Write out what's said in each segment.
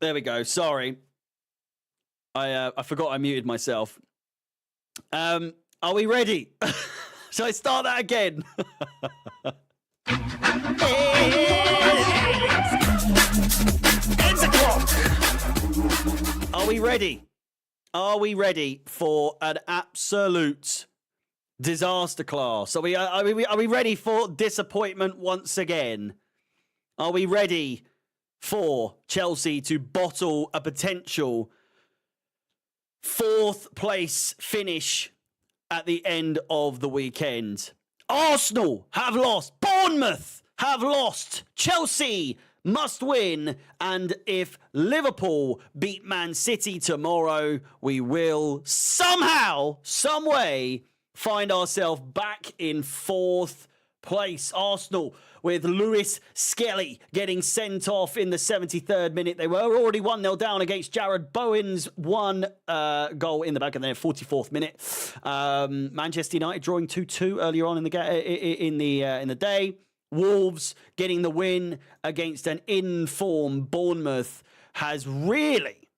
There we go. Sorry. I forgot I muted myself. Are we ready? Shall I start that again? It's o'clock. Are we ready? Are we ready for an absolute disaster class? Are we ready for disappointment once again? Are we ready for Chelsea to bottle a potential fourth place finish at the end of the weekend? Arsenal have lost. Bournemouth have lost. Chelsea must win. And if Liverpool beat Man City tomorrow, we will somehow, some way, find ourselves back in fourth place. Arsenal with Lewis Skelly getting sent off in the 73rd minute. They were already 1-0 down against Jared Bowen's one goal in the back of their 44th minute. Manchester United drawing 2-2 earlier on in the day. Wolves getting the win against an in-form Bournemouth has really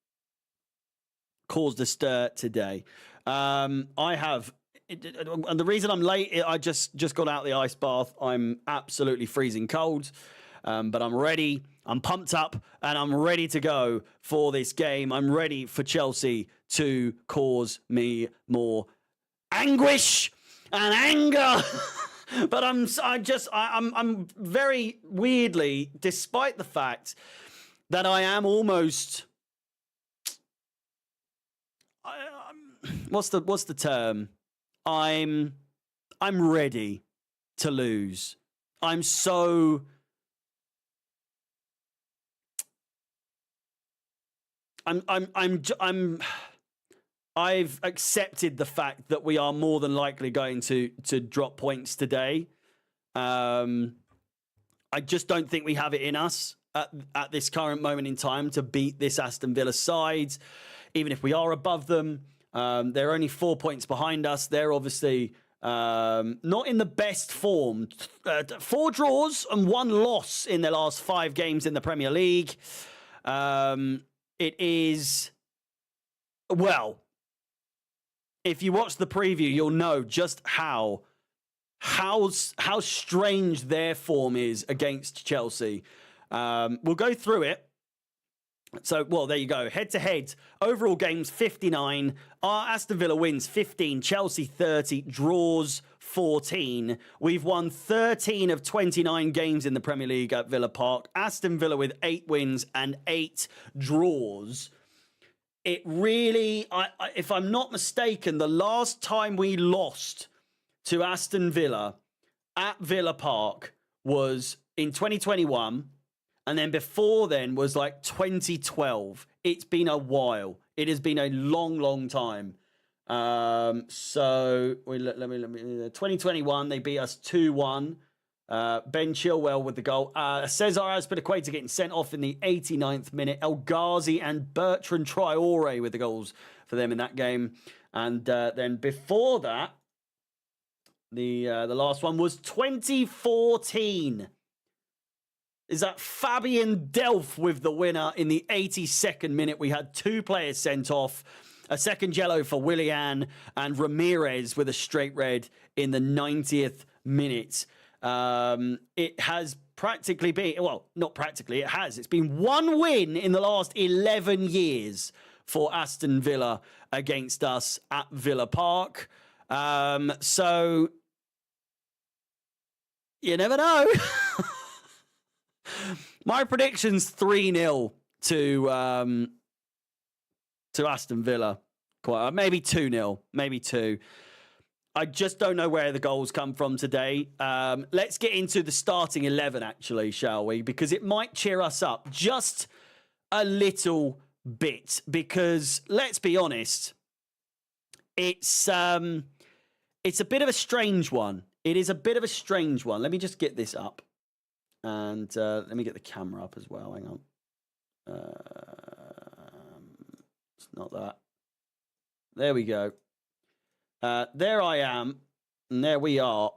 caused a stir today. And the reason I'm late, I just got out of the ice bath. I'm absolutely freezing cold, but I'm ready. I'm pumped up, and I'm ready to go for this game. I'm ready for Chelsea to cause me more anguish and anger. But I'm very weirdly, despite the fact that I am almost, what's the term? I'm ready to lose. I've accepted the fact that we are more than likely going to drop points today. I just don't think we have it in us at this current moment in time to beat this Aston Villa side. Even if we are above them, they're only 4 points behind us. They're obviously not in the best form. 4 draws and 1 loss in their last 5 games in the Premier League. It is, well, if you watch the preview, you'll know just how strange their form is against Chelsea. We'll go through it. So, well, there you go. Head-to-head, overall games 59. Aston Villa wins 15, Chelsea 30, draws 14. We've won 13 of 29 games in the Premier League at Villa Park. Aston Villa with 8 wins and 8 draws. It really, if I'm not mistaken, the last time we lost to Aston Villa at Villa Park was in 2021. And then before then was like 2012. It's been a while. It has been a long, long time. So let me 2021, they beat us 2-1. Ben Chilwell with the goal. Cesar Azpilicueta getting sent off in the 89th minute. El Ghazi and Bertrand Traore with the goals for them in that game. And then before that, the last one was 2014. Is that Fabian Delph with the winner in the 82nd minute. We had 2 players sent off. A second yellow for Willian and Ramirez with a straight red in the 90th minute. It has practically been, well, not practically, it has. It's been 1 win in the last 11 years for Aston Villa against us at Villa Park. So, you never know. My prediction's 3-0 to Aston Villa. Maybe 2-0, maybe 2. I just don't know where the goals come from today. Let's get into the starting 11, actually, shall we? Because it might cheer us up just a little bit. Because let's be honest, it's a bit of a strange one. It is a bit of a strange one. Let me just get this up. And let me get the camera up as well. Hang on. It's not that. There we go. There I am. And there we are.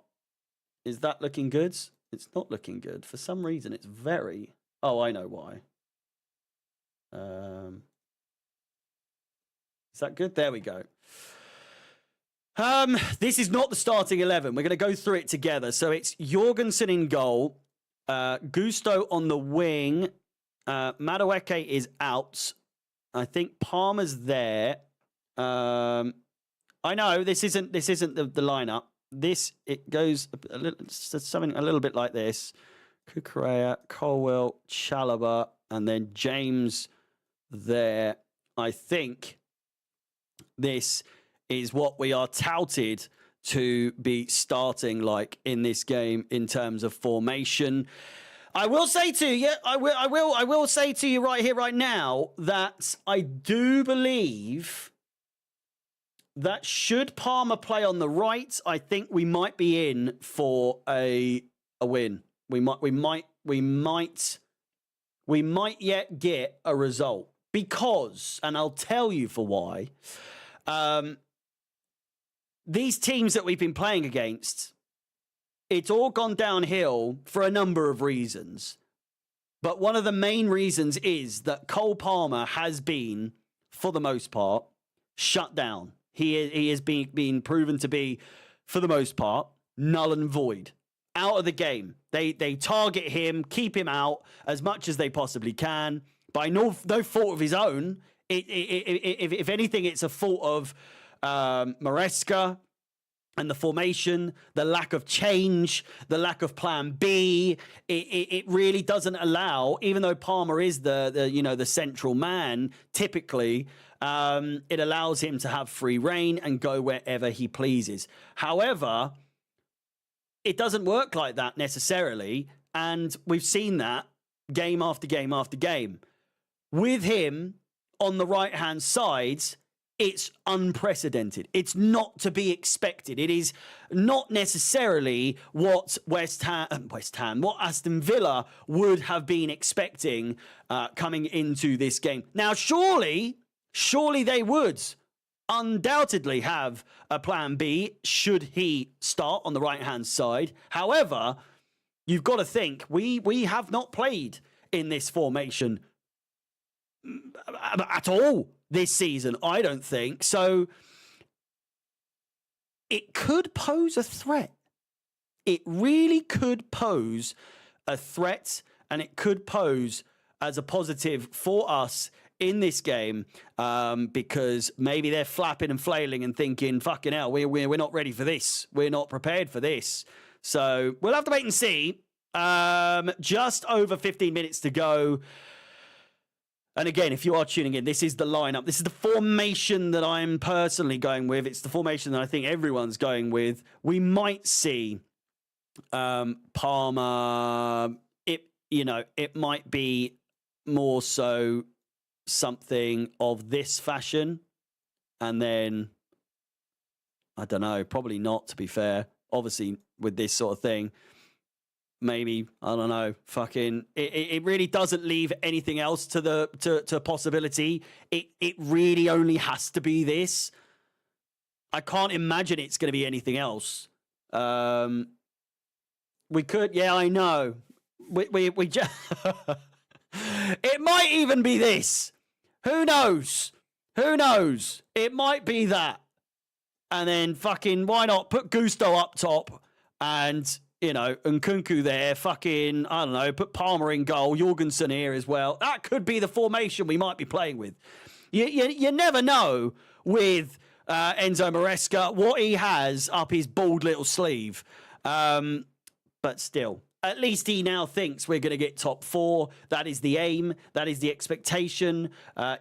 Is that looking good? It's not looking good. For some reason, it's very... Oh, I know why. Is that good? There we go. This is not the starting 11. We're going to go through it together. So it's Jorgensen in goal, Gusto on the wing, Madueke is out. I think Palmer's there. I know this isn't the lineup. It goes something a little bit like this: Kukurea, Colwell, Chalobah, and then James there. I think this is what we are touted to be starting like in this game in terms of formation. I will say to you, I will say to you right here, right now, that I do believe that should Palmer play on the right, I think we might be in for a win. We might yet get a result because, and I'll tell you for why. These teams that we've been playing against, it's all gone downhill for a number of reasons. But one of the main reasons is that Cole Palmer has been, for the most part, shut down. He has been proven to be, for the most part, null and void. Out of the game. They target him, keep him out as much as they possibly can. By no fault of his own. If anything, it's a fault of Maresca and the formation, the lack of change, the lack of plan B. It really doesn't allow, even though Palmer is the central man, typically, it allows him to have free reign and go wherever he pleases. However, it doesn't work like that necessarily, and we've seen that game after game after game. With him on the right-hand side, it's unprecedented. It's not to be expected. It is not necessarily what what Aston Villa would have been expecting coming into this game. Now, surely they would undoubtedly have a plan B should he start on the right-hand side. However, you've got to think, we have not played in this formation at all this season, I don't think. So it could pose a threat. It really could pose a threat, and it could pose as a positive for us in this game, because maybe they're flapping and flailing and thinking, fucking hell, we're not ready for this. We're not prepared for this. So we'll have to wait and see. Just over 15 minutes to go. And again, if you are tuning in, this is the lineup. This is the formation that I'm personally going with. It's the formation that I think everyone's going with. We might see Palmer. It might be more so something of this fashion. And then, I don't know, probably not, to be fair. Obviously, with this sort of thing. Maybe, I don't know, it really doesn't leave anything else to possibility. It really only has to be this. I can't imagine it's going to be anything else. We could, yeah, I know. We just it might even be this. Who knows? It might be that. And then why not put Gusto up top and Nkunku there, I don't know, put Palmer in goal, Jorgensen here as well. That could be the formation we might be playing with. You never know with Enzo Maresca what he has up his bald little sleeve. But still, at least he now thinks we're going to get top 4. That is the aim. That is the expectation.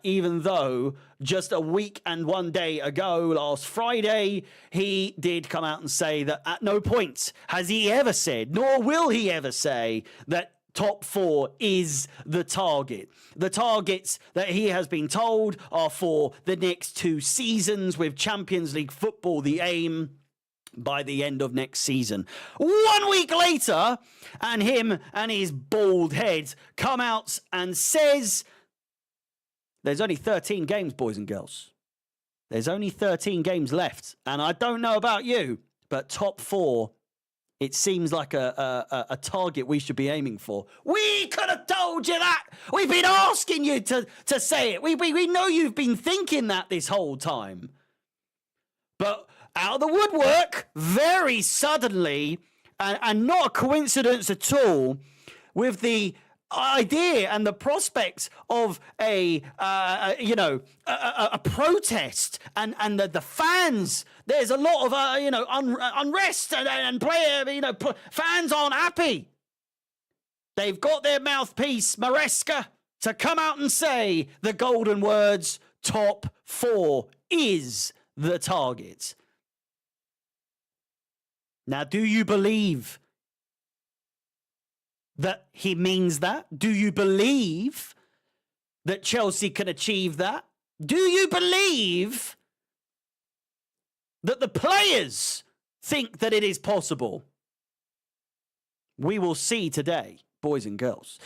Even though just a week and 1 day ago, last Friday, he did come out and say that at no point has he ever said, nor will he ever say, that top 4 is the target. The targets that he has been told are for the next 2 seasons, with Champions League football the aim by the end of next season. 1 week later, and him and his bald head come out and says, there's only 13 games, boys and girls. There's only 13 games left. And I don't know about you, but top 4 It seems like a target we should be aiming for. We could have told you that. We've been asking you to say it. We know you've been thinking that this whole time. But out of the woodwork, very suddenly, and not a coincidence at all, with the idea and the prospects of a protest and the fans. There's a lot of unrest and player fans aren't happy. They've got their mouthpiece Maresca to come out and say the golden words: top 4 is the target. Now, do you believe that he means that? Do you believe that Chelsea can achieve that? Do you believe that the players think that it is possible? We will see today, boys and girls.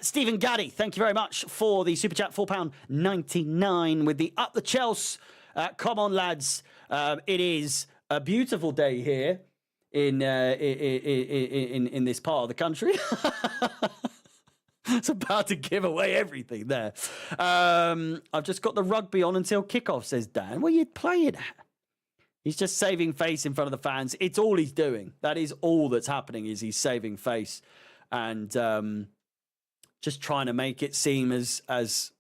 Stephen Gaddy, thank you very much for the super chat, £4.99 with the up the Chelsea. Come on, lads. It is a beautiful day here in this part of the country. It's about to give away everything there. I've just got the rugby on until kickoff, says Dan. What are you playing at? He's just saving face in front of the fans. It's all he's doing. That is all that's happening, is he's saving face and just trying to make it seem as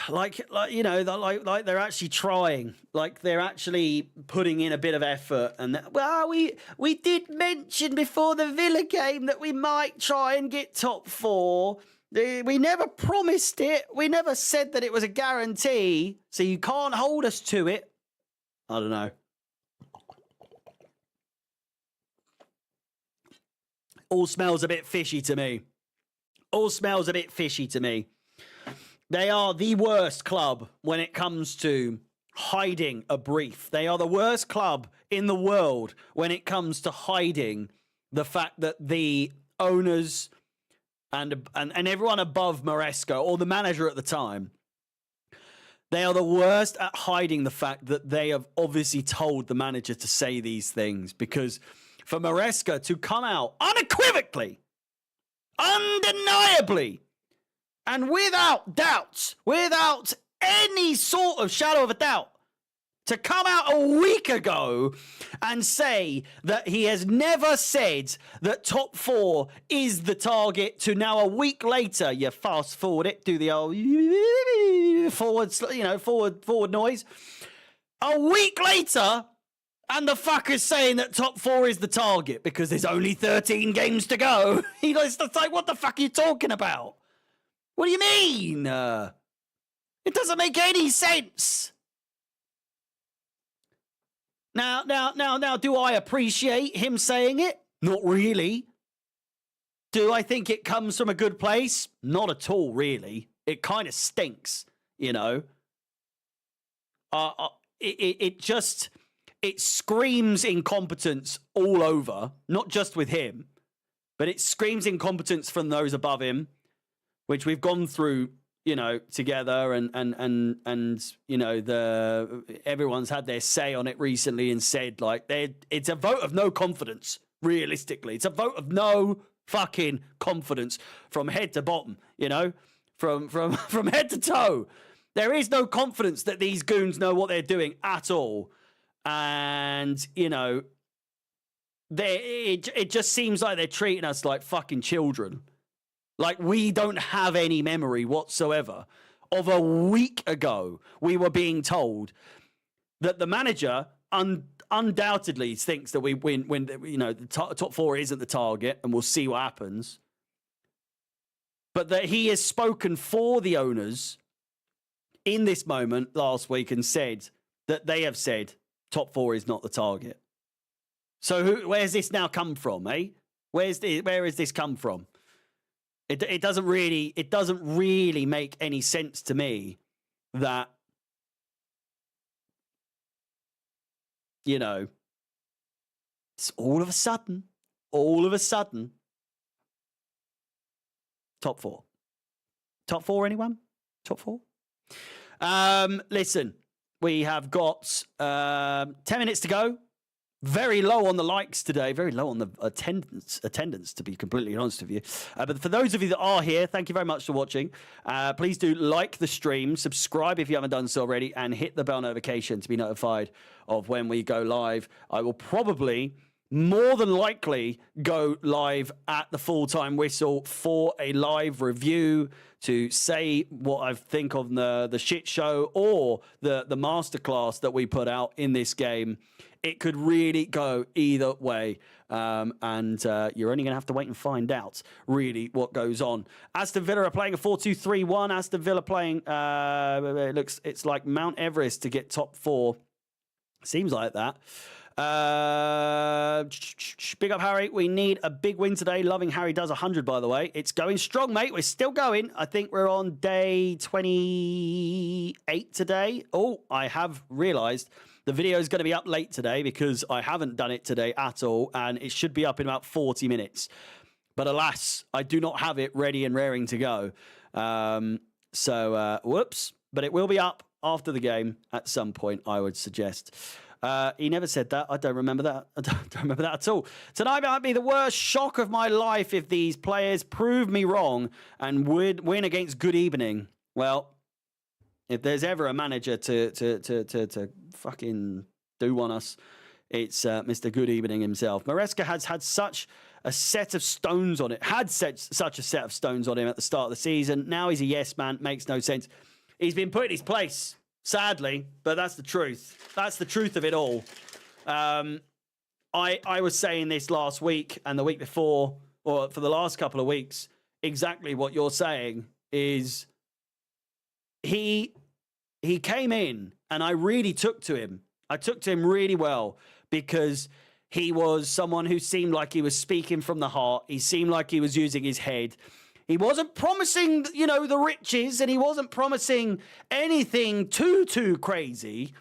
like they're actually trying, like they're actually putting in a bit of effort. And we did mention before the Villa game that we might try and get top 4. We never promised it. We never said that it was a guarantee, so you can't hold us to it. I don't know. All smells a bit fishy to me. All smells a bit fishy to me. They are the worst club when it comes to hiding a brief. They are the worst club in the world when it comes to hiding the fact that the owners and everyone above Maresca, or the manager at the time, they are the worst at hiding the fact that they have obviously told the manager to say these things. Because for Maresca to come out unequivocally, undeniably, and without doubts, without any sort of shadow of a doubt, to come out a week ago and say that he has never said that top 4 is the target, to now a week later, you fast forward it, do the old forward noise. A week later, and the fucker's saying that top 4 is the target because there's only 13 games to go. It's like, what the fuck are you talking about? What do you mean? It doesn't make any sense. Now, do I appreciate him saying it? Not really. Do I think it comes from a good place? Not at all, really. It kind of stinks, you know. It screams incompetence all over, not just with him, but it screams incompetence from those above him, which we've gone through, you know, together, and you know, everyone's had their say on it recently and said, like, it's a vote of no confidence. Realistically, it's a vote of no fucking confidence from head to bottom. You know, from head to toe, there is no confidence that these goons know what they're doing at all, and you know, it just seems like they're treating us like fucking children. Like, we don't have any memory whatsoever of a week ago we were being told that the manager undoubtedly thinks that we win, you know, the top 4 isn't the target and we'll see what happens. But that he has spoken for the owners in this moment last week and said that they have said top 4 is not the target. So where's this now come from, eh? Where has this come from? It doesn't really make any sense to me that, you know, it's all of a sudden, top 4. Top 4, anyone? Top 4? Listen, we have got 10 minutes to go Very low on the likes today, very low on the attendance, to be completely honest with you. But for those of you that are here, thank you very much for watching. Please do like the stream, subscribe if you haven't done so already, and hit the bell notification to be notified of when we go live. I will probably, more than likely, go live at the full-time whistle for a live review to say what I think of the shit show or the masterclass that we put out in this game. It could really go either way. And you're only going to have to wait and find out, really, what goes on. Aston Villa are playing a 4-2-3-1. Aston Villa playing, it's like Mount Everest to get top 4. Seems like that. Big up, Harry. We need a big win today. Loving Harry does 100, by the way. It's going strong, mate. We're still going. I think we're on day 28 today. Oh, I have realised the video is going to be up late today because I haven't done it today at all, and it should be up in about 40 minutes. But alas, I do not have it ready and raring to go. Whoops. But it will be up after the game at some point, I would suggest. He never said that. I don't remember that. I don't remember that at all. Tonight might be the worst shock of my life if these players prove me wrong and would win against Good Evening. Well, if there's ever a manager to fucking do on us, it's Mr. Good Evening himself. Maresca has had such a set of stones on it. Such a set of stones on him at the start of the season. Now he's a yes man. Makes no sense. He's been put in his place, sadly, but that's the truth. That's the truth of it all. I was saying this last week and the week before, or for the last couple of weeks, exactly what you're saying is he came in and I really took to him. I took to him really well because he was someone who seemed like he was speaking from the heart. He seemed like he was using his head. He wasn't promising, the riches, and he wasn't promising anything too crazy.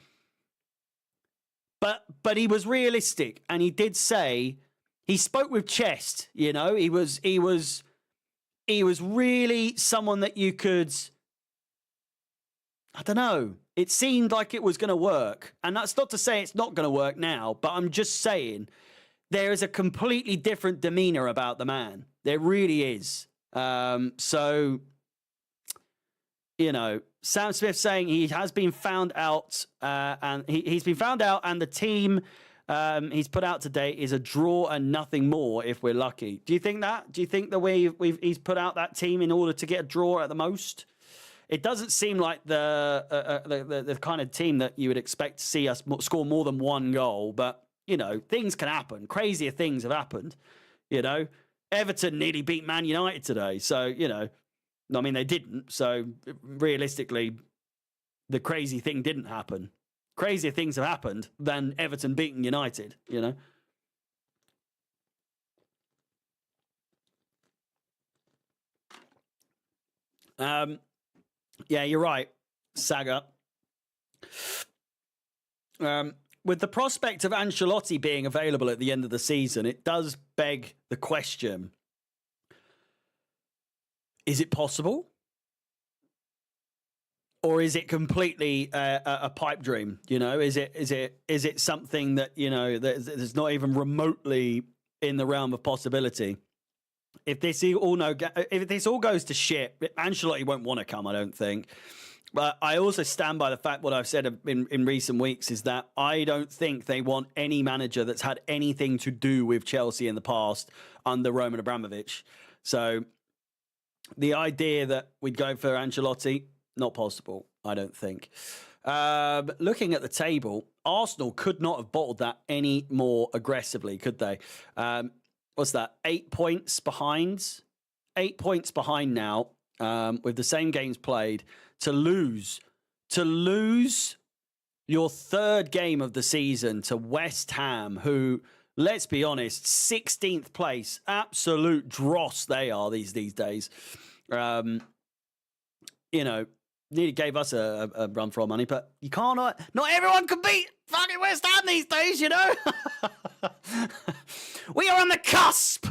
But he was realistic, and he did say he spoke with chest. He was really someone that you could. I don't know. It seemed like it was going to work, and that's not to say it's not going to work now. But I'm just saying there is a completely different demeanor about the man. There really is. Sam Smith saying he has been found out, and he's been found out, and the team he's put out today is a draw and nothing more if we're lucky. Do you think that? Do you think the way he's put out that team in order to get a draw at the most? It doesn't seem like the kind of team that you would expect to see us score more than one goal, but things can happen. Crazier things have happened. Everton nearly beat Man United today. So, they didn't. So, realistically, the crazy thing didn't happen. Crazier things have happened than Everton beating United, Yeah, you're right, Saga. With the prospect of Ancelotti being available at the end of the season, it does beg the question, is it possible? Or is it completely a pipe dream? Is it something that, that's not even remotely in the realm of possibility? If this all goes to shit, Ancelotti won't want to come, I don't think. But I also stand by the fact what I've said in recent weeks is that I don't think they want any manager that's had anything to do with Chelsea in the past under Roman Abramovich. So the idea that we'd go for Ancelotti, not possible, I don't think. Looking at the table, Arsenal could not have bottled that any more aggressively, could they? What's that? 8 points behind? 8 points behind now with the same games played. To lose your third game of the season to West Ham, who, let's be honest, 16th place, absolute dross they are these days. Nearly gave us a run for our money, but you can't. Not everyone can beat fucking West Ham these days, We are on the cusp.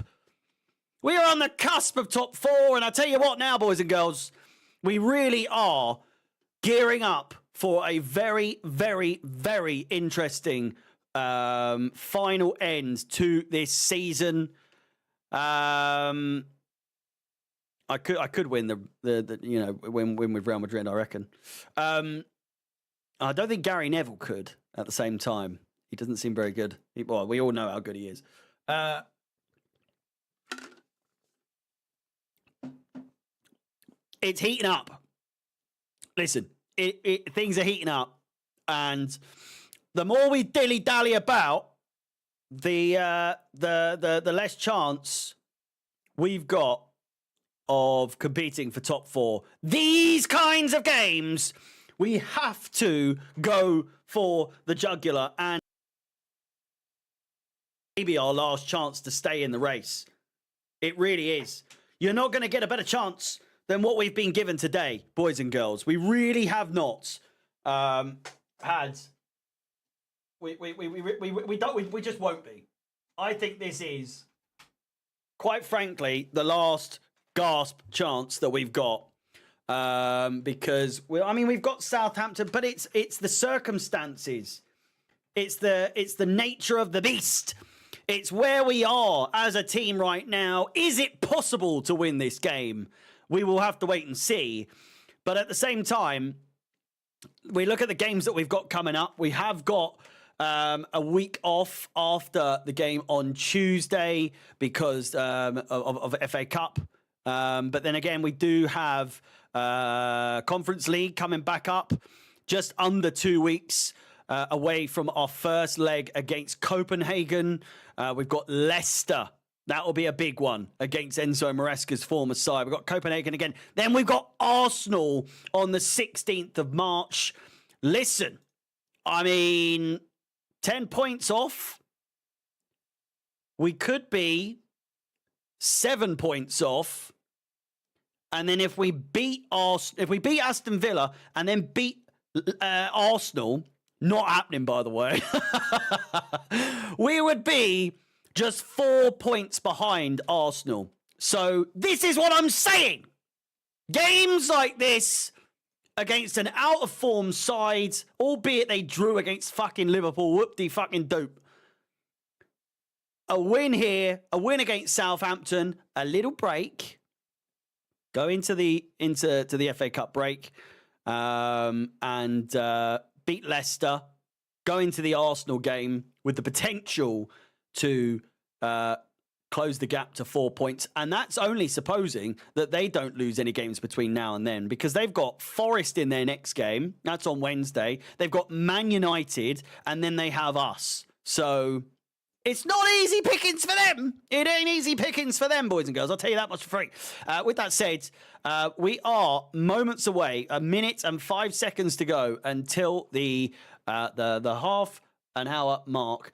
We are on the cusp of top 4, and I tell you what now, boys and girls, we really are gearing up for a very, very, very interesting final end to this season. I could win the win with Real Madrid, I reckon. I don't think Gary Neville could at the same time. He doesn't seem very good. Well, we all know how good he is. It's heating up. Listen, things are heating up, and the more we dilly-dally about, the less chance we've got of competing for top 4. These kinds of games, we have to go for the jugular, and maybe our last chance to stay in the race. It really is. You're not going to get a better chance than what we've been given today, boys and girls. We really have not had. We just won't be. I think this is, quite frankly, the last gasp chance that we've got. Because we've got Southampton, but it's the circumstances. It's the nature of the beast. It's where we are as a team right now. Is it possible to win this game? We will have to wait and see. But at the same time, we look at the games that we've got coming up. We have got a week off after the game on Tuesday because of FA Cup. But then again, we do have Conference League coming back up just under 2 weeks away from our first leg against Copenhagen. We've got Leicester. That will be a big one against Enzo Maresca's former side. We've got Copenhagen again. Then we've got Arsenal on the 16th of March. Listen, 10 points off. We could be 7 points off. And then if we beat Aston Villa and then beat Arsenal, not happening, by the way, we would be just 4 points behind Arsenal. So this is what I'm saying. Games like this against an out-of-form side, albeit they drew against fucking Liverpool, whoop-de-fucking-doop. A win here, a win against Southampton, a little break, go into the FA Cup break, and beat Leicester, go into the Arsenal game with the potential to close the gap to 4 points. And that's only supposing that they don't lose any games between now and then, because they've got Forest in their next game. That's on Wednesday. They've got Man United, and then they have us. So it's not easy pickings for them. It ain't easy pickings for them, boys and girls. I'll tell you that much for free. With that said, we are moments away, 1 minute and 5 seconds to go until the half an hour mark.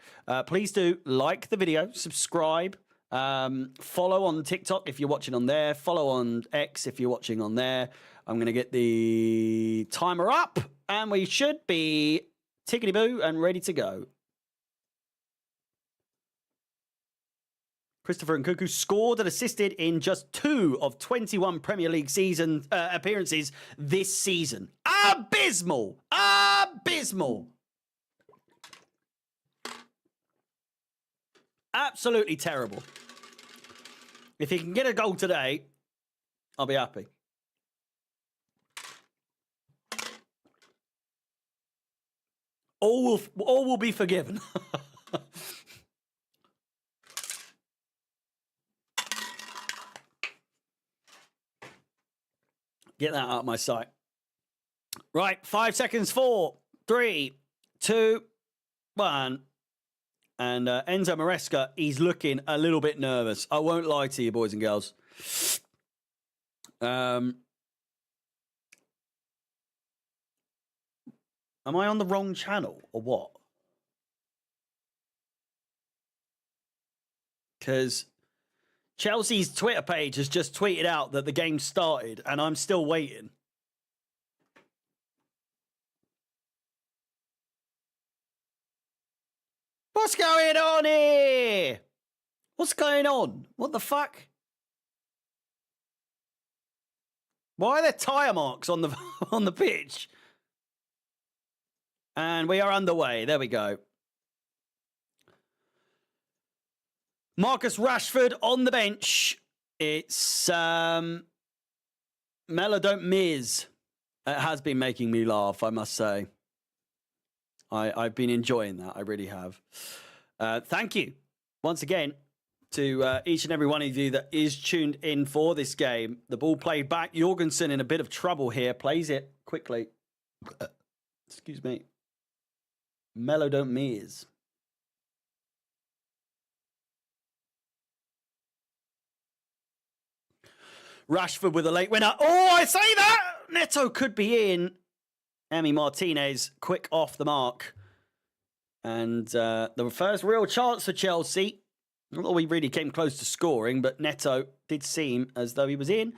Please do like the video, subscribe, follow on TikTok if you're watching on there, follow on X if you're watching on there. I'm going to get the timer up, and we should be tickety-boo and ready to go. Christopher Nkunku scored and assisted in just 2 of 21 Premier League season appearances this season. Abysmal! Abysmal! Absolutely terrible. If he can get a goal today, I'll be happy. All will be forgiven. Get that out of my sight. Right, 5 seconds. 4, 3, 2, 1. And Enzo Maresca, he's looking a little bit nervous. I won't lie to you, boys and girls. Am I on the wrong channel or what? Because Chelsea's Twitter page has just tweeted out that the game started, and I'm still waiting. What's going on here? What's going on? What the fuck? Why are there tyre marks on the on the pitch? And we are underway. There we go. Marcus Rashford on the bench. It's Melo don't miss. It has been making me laugh, I must say. I've been enjoying that. I really have. Thank you once again to each and every one of you that is tuned in for this game. The ball played back. Jorgensen in a bit of trouble here. Plays it quickly. Excuse me. Melo don't miss. Rashford with a late winner. Oh, I say that! Neto could be in. Emi Martinez, quick off the mark. And the first real chance for Chelsea. Not that we really came close to scoring, but Neto did seem as though he was in.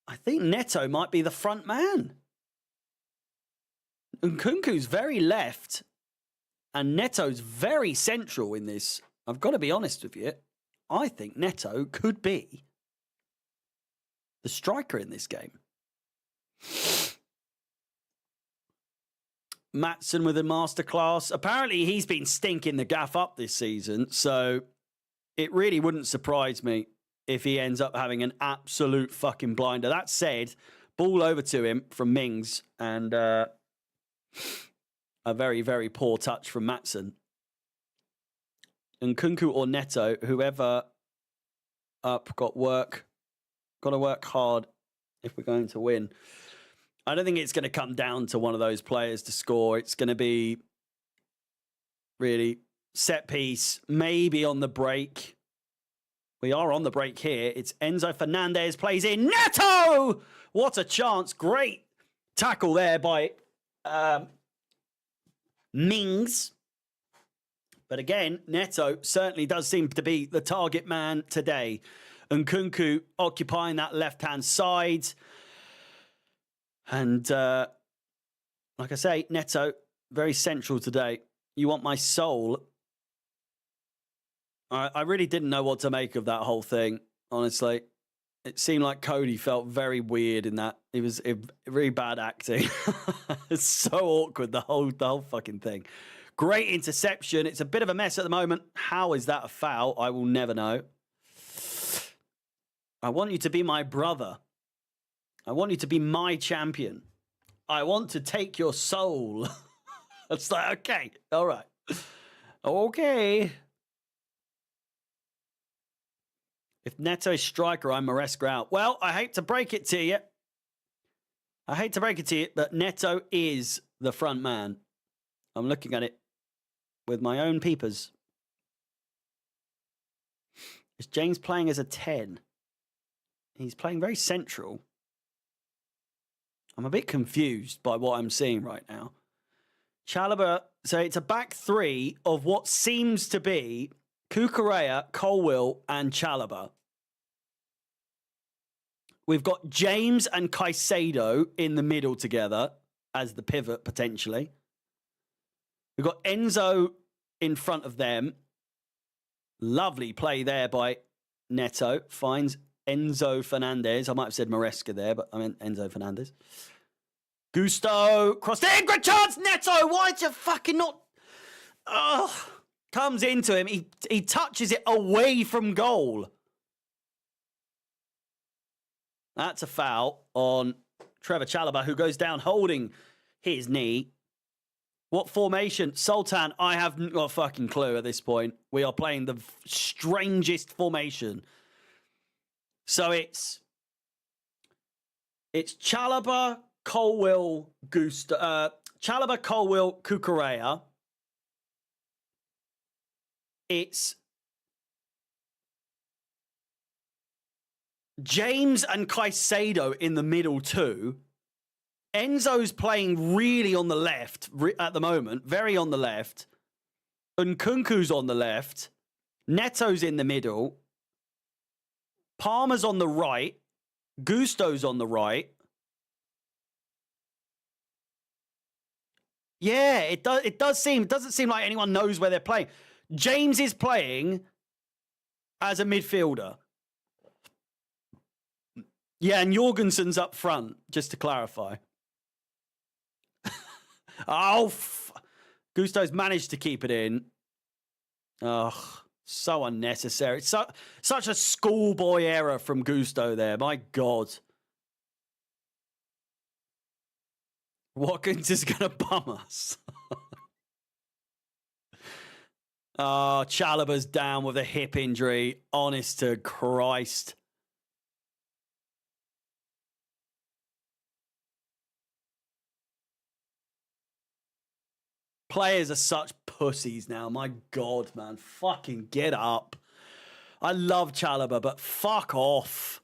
I think Neto might be the front man. Nkunku's very left, and Neto's very central in this. I've got to be honest with you. I think Neto could be the striker in this game. Maatsen with a masterclass. Apparently, he's been stinking the gaff up this season, so it really wouldn't surprise me if he ends up having an absolute fucking blinder. That said, ball over to him from Mings, and a very, very poor touch from Maatsen. Nkunku or Neto, whoever up, got to work hard if we're going to win. I don't think it's going to come down to one of those players to score. It's going to be really set piece, maybe on the break. We are on the break here. It's Enzo Fernandez plays in. Neto! What a chance. Great tackle there by Mings. But again, Neto certainly does seem to be the target man today. Nkunku occupying that left-hand side. And like I say, Neto, very central today. You want my soul? I really didn't know what to make of that whole thing, honestly. It seemed like Cody felt very weird in that. It was really bad acting. It's so awkward, the whole fucking thing. Great interception. It's a bit of a mess at the moment. How is that a foul? I will never know. I want you to be my brother. I want you to be my champion. I want to take your soul. It's like, okay, all right. Okay. If Neto is striker, I'm Maresca out. Well, I hate to break it to you. But Neto is the front man. I'm looking at it with my own peepers. Is James playing as a 10? He's playing very central. I'm a bit confused by what I'm seeing right now. Chalobah, so it's a back three of what seems to be Cucurella, Colwill, and Chalobah. We've got James and Caicedo in the middle together as the pivot, potentially. We've got Enzo in front of them. Lovely play there by Neto. Finds Enzo Fernandez. I might have said Maresca there, but I meant Enzo Fernandez. Gusto crossed in. Great chance, Neto. Why'd you fucking not? Comes into him. He touches it away from goal. That's a foul on Trevor Chalobah, who goes down holding his knee. What formation? Sultan, I haven't got a fucking clue at this point. We are playing the strangest formation. So it's Chalobah, Colwill, Chalobah, Colwill, Cucurella. It's James and Caicedo in the middle too. Enzo's playing really on the left at the moment, very on the left. Nkunku's on the left. Neto's in the middle. Palmer's on the right. Gusto's on the right. Yeah, it doesn't seem like anyone knows where they're playing. James is playing as a midfielder. Yeah, and Jorgensen's up front, just to clarify. Gusto's managed to keep it in. Ugh, So unnecessary. Such a schoolboy error from Gusto there. My God. Watkins is going to bum us. Oh, Chalobah's down with a hip injury. Honest to Christ. Players are such pussies now. My God, man. Fucking get up. I love Chalobah, but fuck off.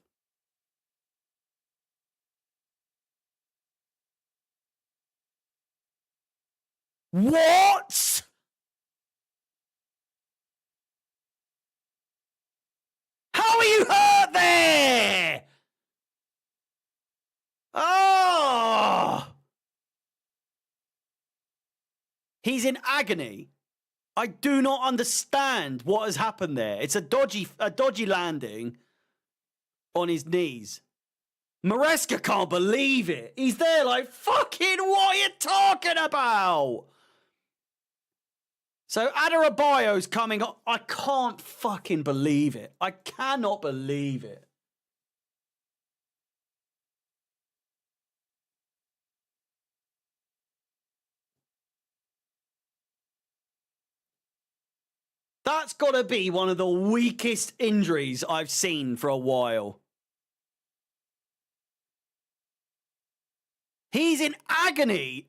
What? How are you hurt there? Oh! He's in agony. I do not understand what has happened there. It's a dodgy landing on his knees. Maresca can't believe it. He's there like, fucking what are you talking about? So Adebayo's coming up. I can't fucking believe it. I cannot believe it. That's got to be one of the weakest injuries I've seen for a while. He's in agony.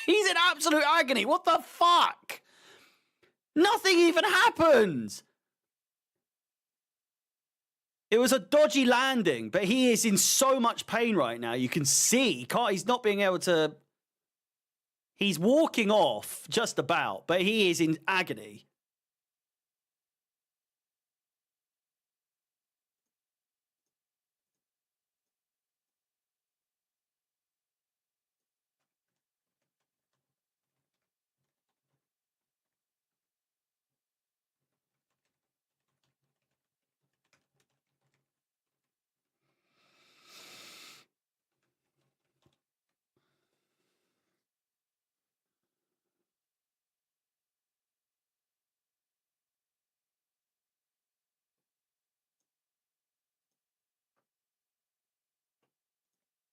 He's in absolute agony. What the fuck? Nothing even happened. It was a dodgy landing, but he is in so much pain right now. You can see he's not being able to. He's walking off just about, but he is in agony.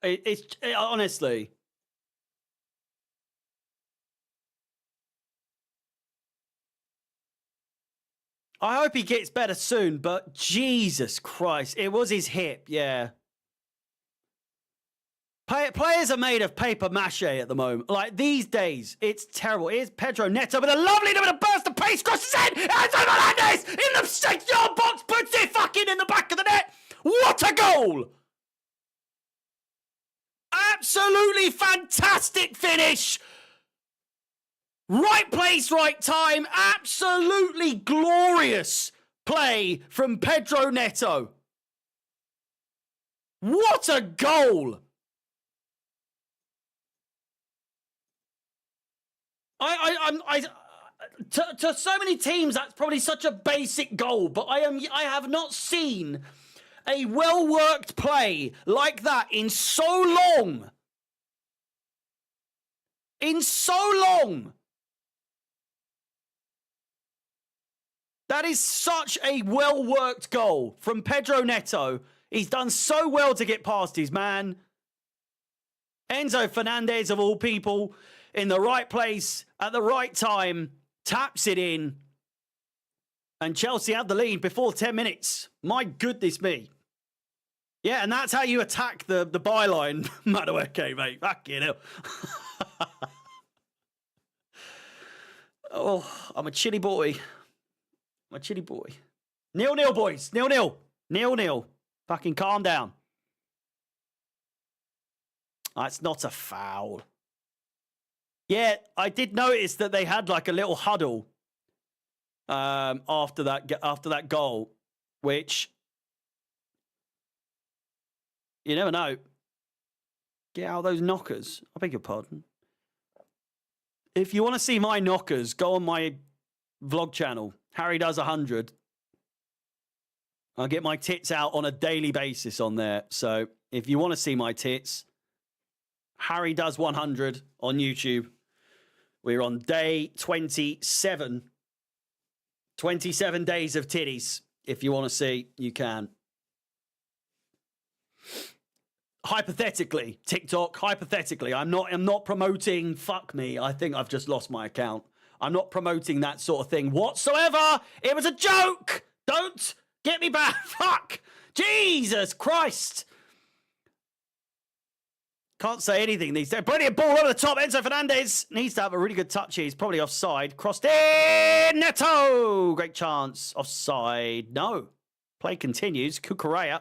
It's honestly. I hope he gets better soon, but Jesus Christ, it was his hip, yeah. Players are made of paper mache at the moment. Like, these days, it's terrible. Here's Pedro Neto with a lovely little burst of pace, crosses in, and Fernandes in the 6-yard box, puts it fucking in the back of the net. What a goal! Absolutely fantastic finish. Right place, right time. Absolutely glorious play from Pedro Neto. What a goal! To so many teams, that's probably such a basic goal, but I have not seen a well-worked play like that in so long. In so long. That is such a well-worked goal from Pedro Neto. He's done so well to get past his man. Enzo Fernandez, of all people, in the right place at the right time, taps it in. And Chelsea have the lead before 10 minutes. My goodness me. Yeah, and that's how you attack the byline, Madueke, mate. Fucking hell. Oh, I'm a chilly boy. I'm a chilly boy. 0-0, boys. 0-0. 0-0. Fucking calm down. That's not a foul. Yeah, I did notice that they had like a little huddle after that goal, which you never know. Get out those knockers. I beg your pardon. If you want to see my knockers, go on my vlog channel. Harry Does 100. I get my tits out on a daily basis on there. So if you want to see my tits, Harry Does 100 on YouTube. We're on day 27. 27 days of titties. If you want to see, you can. Hypothetically, TikTok, hypothetically, I'm not promoting fuck me. I think I've just lost my account. I'm not promoting that sort of thing whatsoever. It was a joke. Don't get me back. Fuck. Jesus Christ. Can't say anything these days. Brilliant ball over the top. Enzo Fernandez needs to have a really good touch here. He's probably offside. Crossed in. Neto. Great chance. Offside. No. Play continues. Cucurella.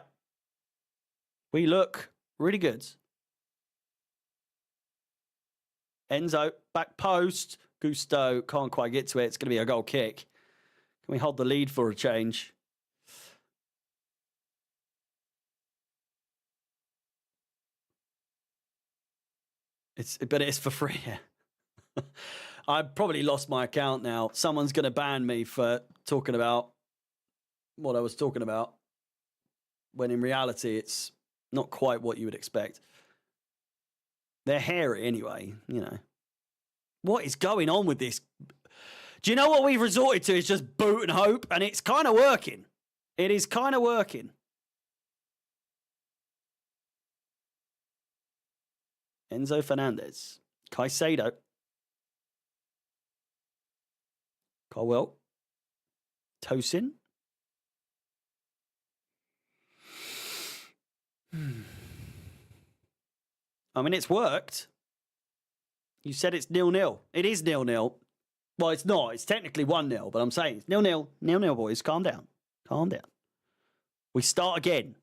We look really good. Enzo. Back post. Gusto. Can't quite get to it. It's going to be a goal kick. Can we hold the lead for a change? But it's for free. I've probably lost my account now. Someone's going to ban me for talking about what I was talking about, when in reality it's not quite what you would expect. They're hairy anyway, you know. What is going on with this? Do you know what we've resorted to is just boot and hope, and it's kind of working. It is kind of working. Enzo Fernandez. Caicedo. Colwell. Tosin. I mean, it's worked. You said it's 0-0. It is 0-0. Well, it's not. It's technically 1-0, but I'm saying it's 0-0. 0-0, boys. Calm down. Calm down. We start again.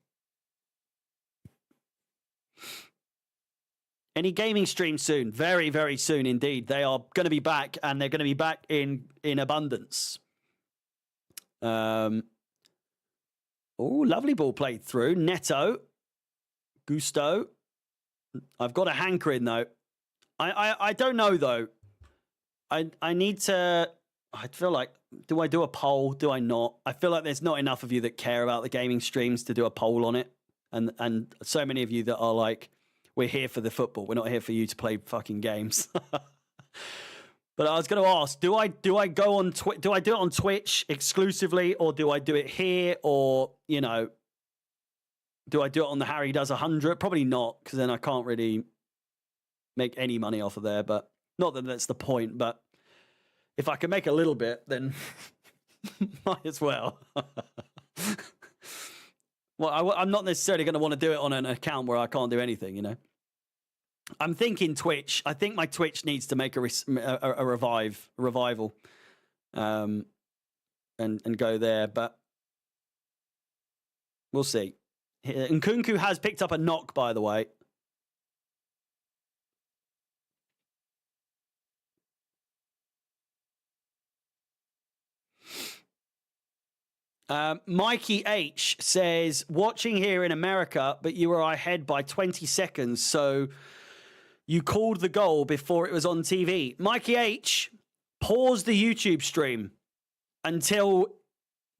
Any gaming stream soon? Very, very soon indeed. They are going to be back, and they're going to be back in abundance. Oh, lovely ball played through. Neto. Gusto. I've got a hankering, though. I don't know, though. I need to... I feel like, do I do a poll? Do I not? I feel like there's not enough of you that care about the gaming streams to do a poll on it. And so many of you that are like, we're here for the football. We're not here for you to play fucking games. But I was going to ask, do I go on do I do it on Twitch exclusively, or do I do it here, or, you know, do I do it on the Harry Does 100? Probably not, because then I can't really make any money off of there. But not that that's the point. But if I can make a little bit, then might as well. Well, I'm not necessarily going to want to do it on an account where I can't do anything, you know. I'm thinking Twitch. I think my Twitch needs to make a revival, and go there. But we'll see. And Nkunku has picked up a knock, by the way. Mikey H says, watching here in America, but you were ahead by 20 seconds, so you called the goal before it was on TV. Mikey H, pause the YouTube stream until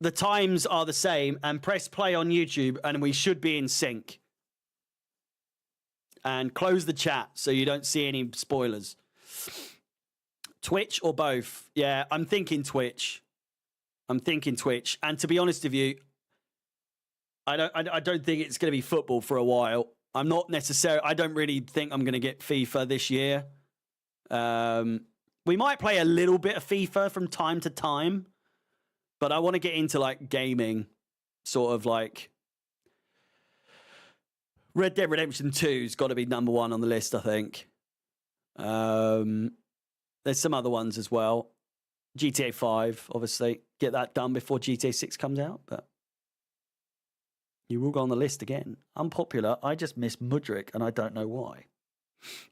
the times are the same and press play on YouTube, and we should be in sync. And close the chat so you don't see any spoilers. Twitch or both? Yeah, I'm thinking Twitch. And to be honest with you, I don't think it's going to be football for a while. I don't really think I'm going to get FIFA this year. We might play a little bit of FIFA from time to time, but I want to get into like gaming, sort of like Red Dead Redemption 2's got to be number one on the list, I think. There's some other ones as well. GTA 5, obviously. Get that done before GTA 6 comes out, but you will go on the list again. Unpopular. I just miss Mudrick, and I don't know why.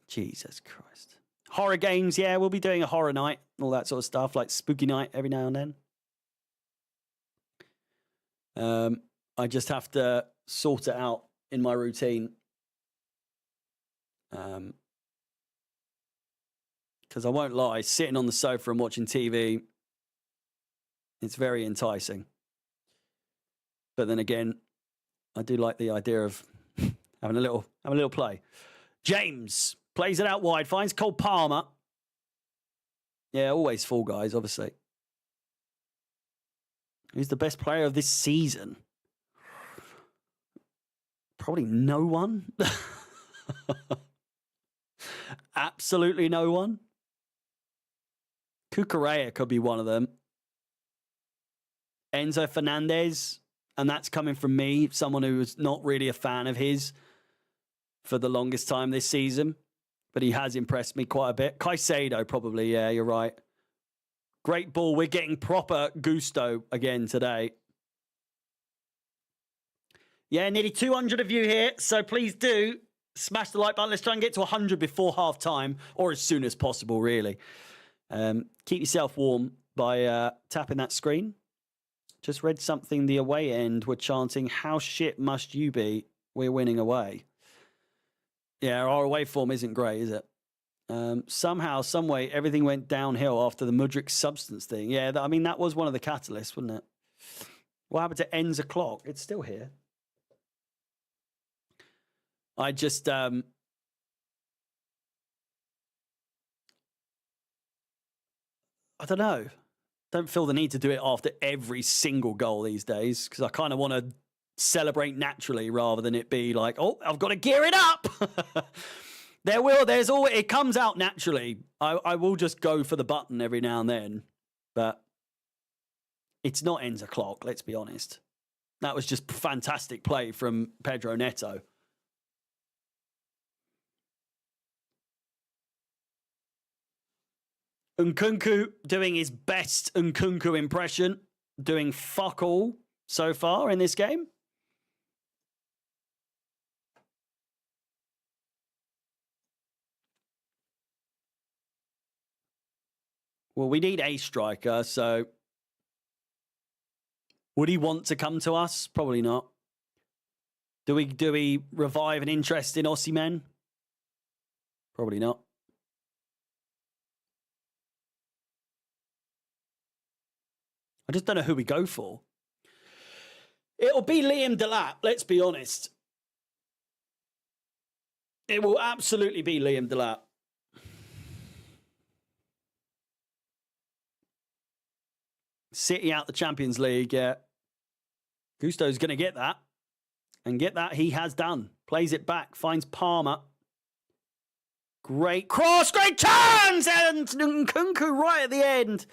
Jesus Christ. Horror games, yeah, we'll be doing a horror night, all that sort of stuff, like spooky night every now and then. I just have to sort it out in my routine. Because I won't lie, sitting on the sofa and watching TV, it's very enticing. But then again, I do like the idea of having a little play. James plays it out wide, finds Cole Palmer. Yeah, always Fall Guys, obviously. Who's the best player of this season? Probably no one. Absolutely no one. Cucurella could be one of them. Enzo Fernandez, and that's coming from me, someone who was not really a fan of his for the longest time this season, but he has impressed me quite a bit. Caicedo, probably, yeah, you're right. Great ball. We're getting proper gusto again today. Yeah, nearly 200 of you here, so please do smash the like button. Let's try and get to 100 before half time, or as soon as possible, really. Keep yourself warm by tapping that screen. Just read something the away end were chanting, "How shit must you be? We're winning away." Yeah, our away form isn't great, is it? Somehow, some way, everything went downhill after the Mudryk substance thing. Yeah, I mean, that was one of the catalysts, wasn't it? What happened to En's clock? It's still here. I just... I don't know. Don't feel the need to do it after every single goal these days, because I kind of want to celebrate naturally rather than it be like, oh, I've got to gear it up. There's always, it comes out naturally. I will just go for the button every now and then, but it's not En's clock, let's be honest. That was just fantastic play from Pedro Neto. Nkunku doing his best Nkunku impression, doing fuck all so far in this game. Well, we need a striker, so would he want to come to us? Probably not. Do we revive an interest in Osimhen? Probably not. I just don't know who we go for. It'll be Liam Delap, let's be honest. It will absolutely be Liam Delap. City out the Champions League, yeah. Gusto's going to get that. And get that he has done. Plays it back, finds Palmer. Great cross, great chance! And Nkunku right at the end.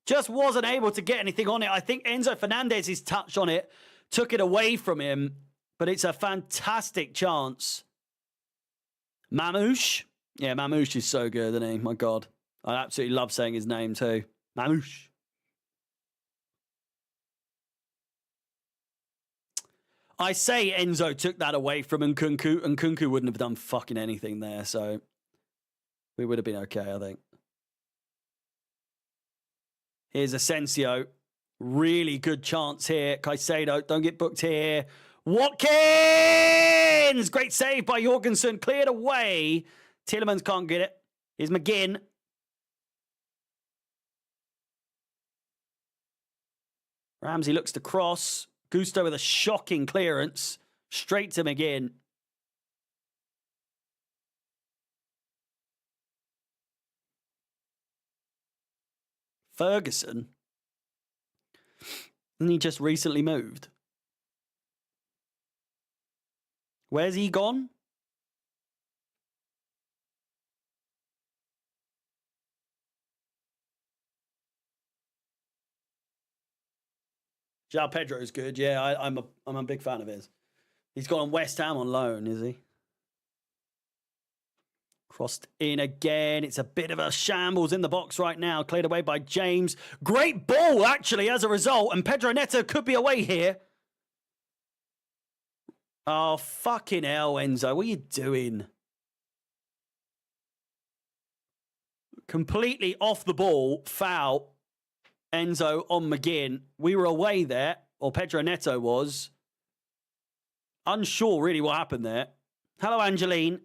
Just wasn't able to get anything on it. I think Enzo Fernandez's touch on it took it away from him. But it's a fantastic chance. Mamouche. Yeah, Mamouche is so good, isn't he? My God. I absolutely love saying his name too. Mamouche. I say Enzo took that away from Nkunku. Nkunku wouldn't have done fucking anything there, so we would have been okay, I think. Here's Asensio. Really good chance here. Caicedo, don't get booked here. Watkins! Great save by Jorgensen. Cleared away. Tielemans can't get it. Here's McGinn. Ramsey looks to cross. Gusto with a shocking clearance. Straight to McGinn. Ferguson? Hasn't he just recently moved? Where's he gone? João Pedro is good. Yeah, I'm a big fan of his. He's gone on West Ham on loan, is he? Crossed in again. It's a bit of a shambles in the box right now. Cleared away by James. Great ball, actually, as a result. And Pedro Neto could be away here. Oh, fucking hell, Enzo. What are you doing? Completely off the ball. Foul. Enzo on McGinn. We were away there, or Pedro Neto was. Unsure really what happened there. Hello, Angeline.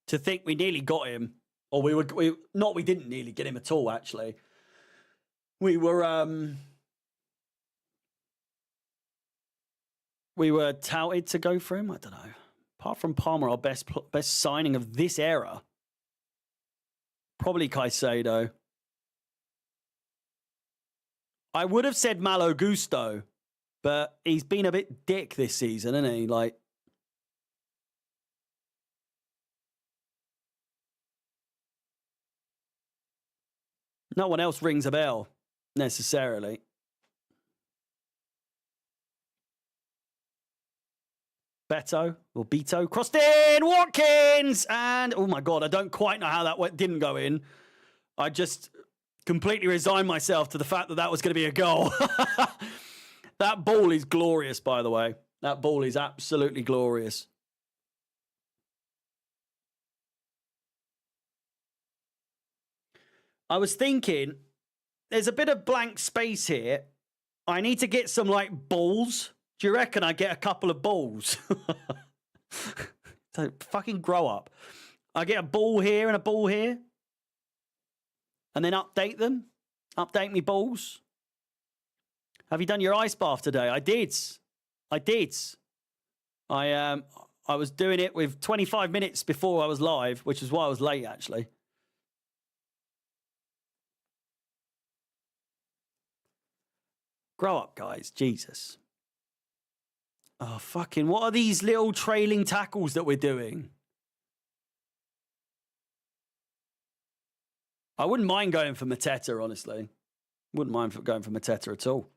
To think we nearly got him. Or we didn't nearly get him at all, actually. We were touted to go for him. I don't know. Apart from Palmer, our best signing of this era. Probably Caicedo. I would have said Malo Gusto, but he's been a bit dick this season, hasn't he? Like, no one else rings a bell, necessarily. Beto or Beto crossed in, Watkins, and oh my god, I don't quite know how that didn't go in. I just completely resigned myself to the fact that was going to be a goal. That ball is glorious, by the way. That ball is absolutely glorious. I was thinking, there's a bit of blank space here. I need to get some, like, balls. Do you reckon I get a couple of balls? So fucking grow up. I get a ball here and a ball here. And then update them. Update me balls. Have you done your ice bath today? I did. I was doing it with 25 minutes before I was live, which is why I was late, actually. Grow up, guys. Jesus. Oh, fucking, what are these little trailing tackles that we're doing? I wouldn't mind going for Mateta, honestly. Wouldn't mind going for Mateta at all.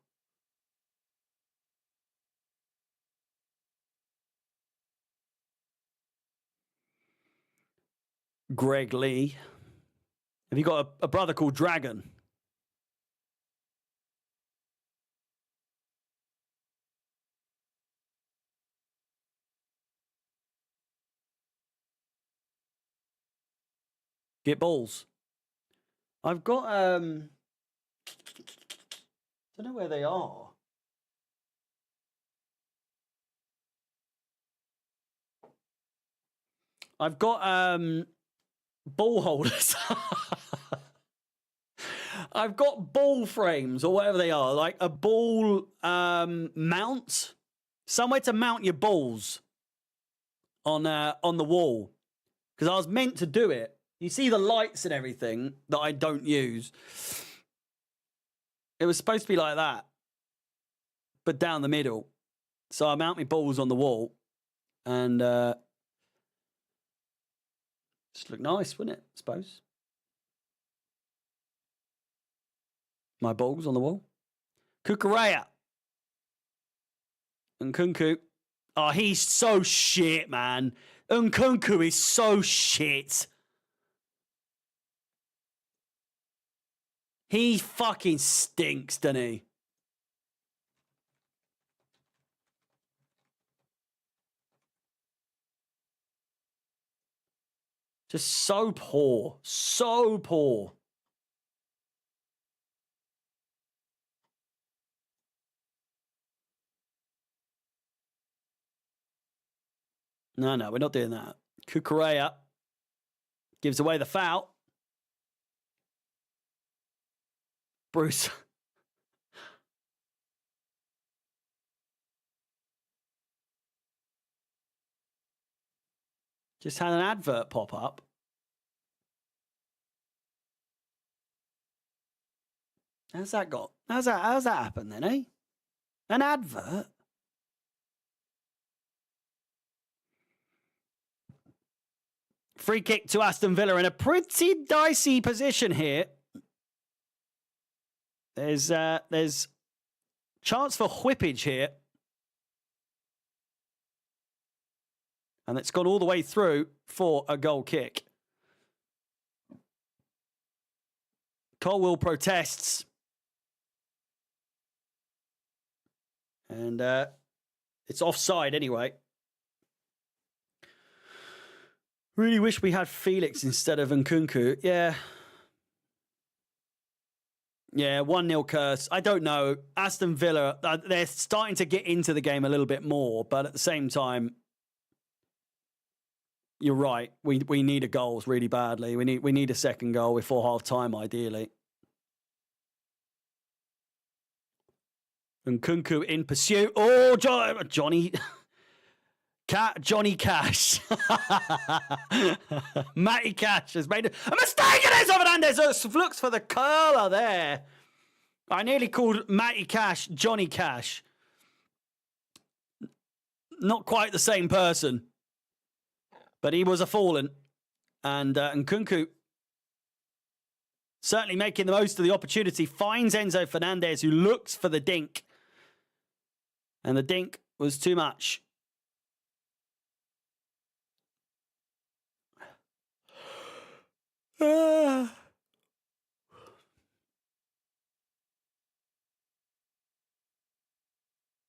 Greg Lee. Have you got a brother called Dragon? Get balls. I've got, I don't know where they are. I've got, ball holders. I've got ball frames or whatever they are, like a ball mount, somewhere to mount your balls on the wall. Because I was meant to do it. You see the lights and everything that I don't use. It was supposed to be like that, but down the middle. So I mount my balls on the wall, and just look nice, wouldn't it? I suppose. My balls on the wall. Kukurea. And Nkunku. Oh, he's so shit, man. Nkunku is so shit. He fucking stinks, doesn't he? Just so poor. So poor. No, we're not doing that. Kukurea gives away the foul. Bruce. Just had an advert pop up. How's that happened then, eh? An advert? Free kick to Aston Villa in a pretty dicey position here. There's chance for whippage here. And it's gone all the way through for a goal kick. Colwill protests. And it's offside anyway. Really wish we had Felix instead of Nkunku. Yeah. Yeah, 1-0 curse. I don't know. Aston Villa, they're starting to get into the game a little bit more, but at the same time, you're right. We need a goal really badly. We need a second goal before half time, ideally. And Nkunku in pursuit. Oh, Johnny. Johnny Cash. Matty Cash has made a mistake, and Enzo Fernandez looks for the curler there. I nearly called Matty Cash Johnny Cash. Not quite the same person, but he was a fallen. And Nkunku certainly making the most of the opportunity, finds Enzo Fernandez, who looks for the dink. And the dink was too much.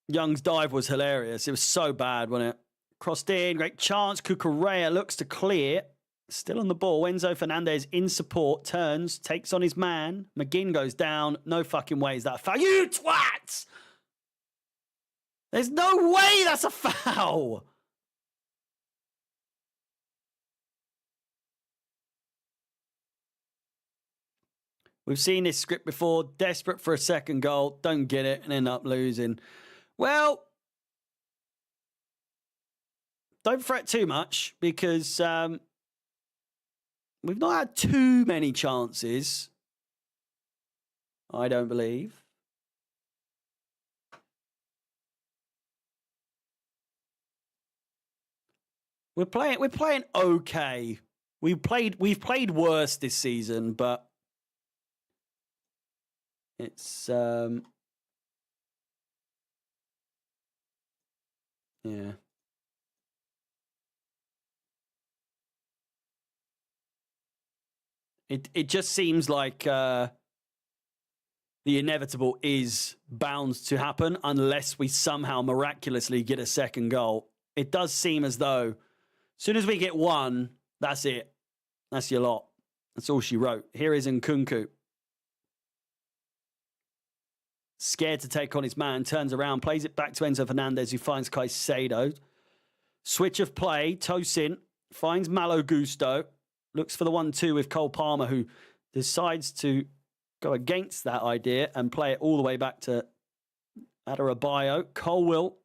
Young's dive was hilarious. It was so bad, wasn't it? Crossed in, great chance. Cucurella looks to clear. Still on the ball. Enzo Fernandez in support, turns, takes on his man. McGinn goes down. No fucking way is that a foul. You twats! There's no way that's a foul. We've seen this script before. Desperate for a second goal. Don't get it and end up losing. Well, don't fret too much because we've not had too many chances. I don't believe. We're playing okay. We've played worse this season, but it's yeah. It just seems like the inevitable is bound to happen unless we somehow miraculously get a second goal. It does seem as though as soon as we get one, that's it. That's your lot. That's all she wrote. Here is Nkunku. Scared to take on his man, turns around, plays it back to Enzo Fernandez, who finds Caicedo. Switch of play, Tosin finds Malo Gusto, looks for the 1-2 with Cole Palmer, who decides to go against that idea and play it all the way back to Adarabioyo. Colwill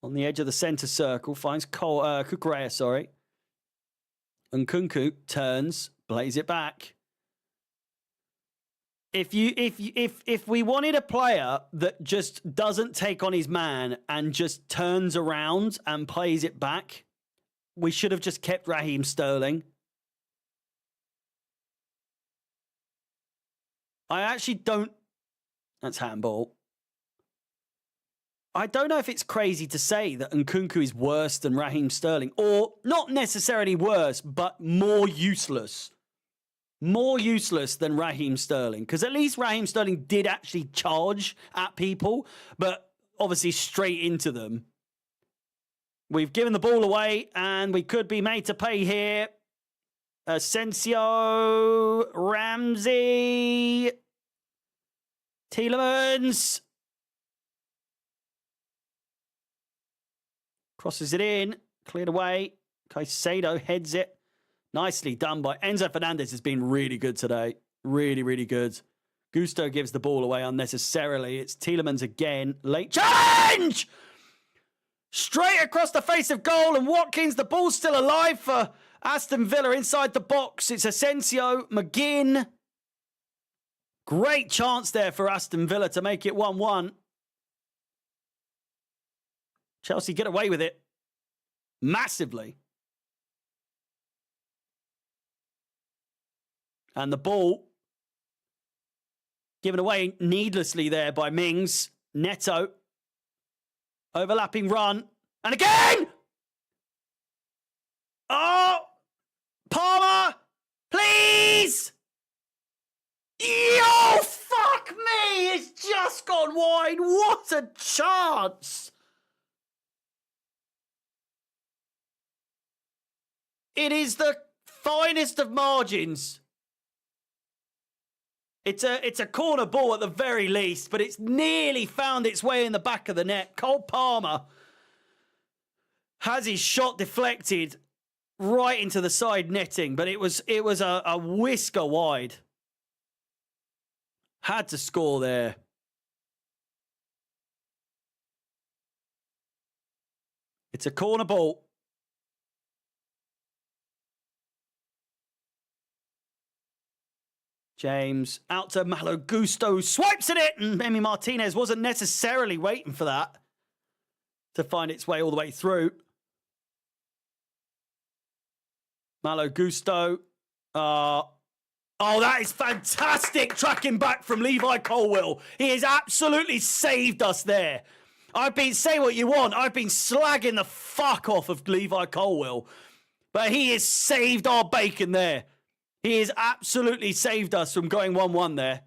on the edge of the centre circle, finds Cucurella, Nkunku turns, plays it back. If we wanted a player that just doesn't take on his man and just turns around and plays it back, we should have just kept Raheem Sterling. I actually don't... That's handball. I don't know if it's crazy to say that Nkunku is worse than Raheem Sterling, or not necessarily worse, but more useless. More useless than Raheem Sterling, because at least Raheem Sterling did actually charge at people, but obviously straight into them. We've given the ball away, and we could be made to pay here. Asensio, Ramsey, Tielemans. Crosses it in, cleared away. Caicedo heads it. Nicely done by Enzo Fernandez. Has been really good today. Really, really good. Gusto gives the ball away unnecessarily. It's Tielemans again. Late challenge! Straight across the face of goal, and Watkins, the ball's still alive for Aston Villa inside the box. It's Asensio, McGinn. Great chance there for Aston Villa to make it 1-1. Chelsea get away with it massively. And the ball given away needlessly there by Mings. Neto. Overlapping run. And again! Oh! Palmer! Please! Yo, fuck me! It's just gone wide. What a chance! It is the finest of margins. It's a corner ball at the very least, but it's nearly found its way in the back of the net. Cole Palmer has his shot deflected right into the side netting, but it was a whisker wide. Had to score there. It's a corner ball. James out to Malo Gusto, swipes at it, and Emi Martinez wasn't necessarily waiting for that to find its way all the way through. Malo Gusto. Oh, that is fantastic tracking back from Levi Colwill. He has absolutely saved us there. Say what you want, I've been slagging the fuck off of Levi Colwill, but he has saved our bacon there. He has absolutely saved us from going 1-1 there.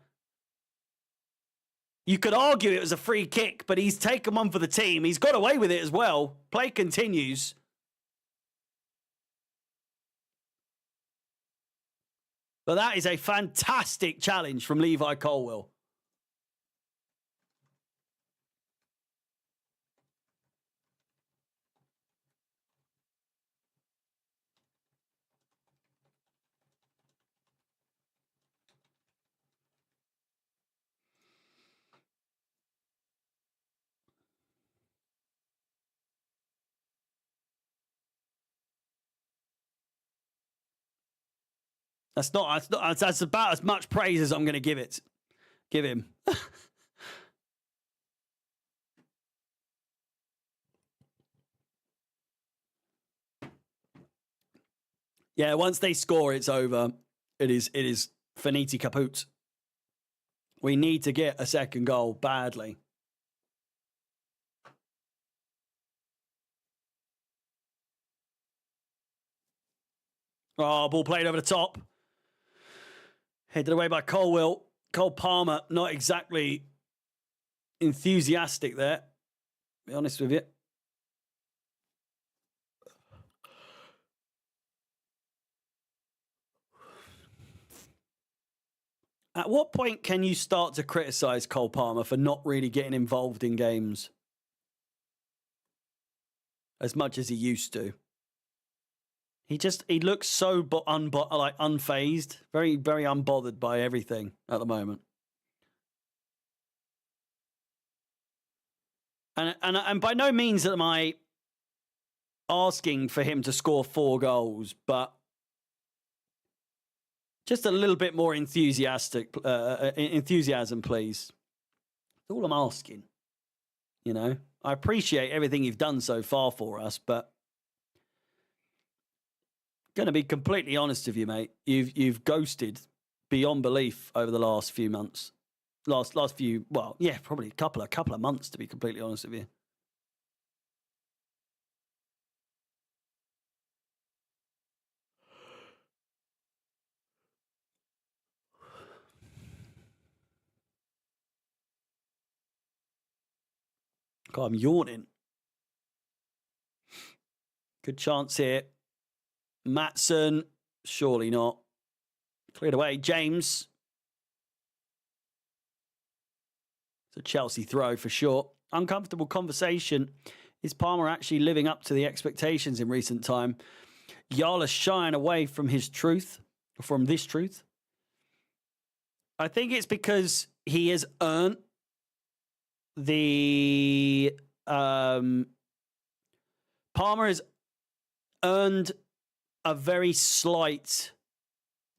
You could argue it was a free kick, but he's taken one for the team. He's got away with it as well. Play continues. But that is a fantastic challenge from Levi Colwill. That's about as much praise as I'm going to give him. Yeah, once they score, it's over. It is finiti caput. We need to get a second goal badly. Oh, ball played over the top. Headed away by Colwill. Cole Palmer, not exactly enthusiastic there, to be honest with you. At what point can you start to criticise Cole Palmer for not really getting involved in games as much as he used to? He looks so unfazed, very, very unbothered by everything at the moment. And by no means am I asking for him to score 4 goals, but just a little bit more enthusiasm, please. That's all I'm asking. You know, I appreciate everything you've done so far for us, but going to be completely honest with you, mate. You've ghosted beyond belief over the last few months. Last few, well, yeah, probably a couple of months, to be completely honest with you. God, I'm yawning. Good chance here. Maatson, surely not. Cleared away. James. It's a Chelsea throw for sure. Uncomfortable conversation. Is Palmer actually living up to the expectations in recent time? Yala shying away from his truth, from this truth. I think it's because he has earned the Palmer has earned a very slight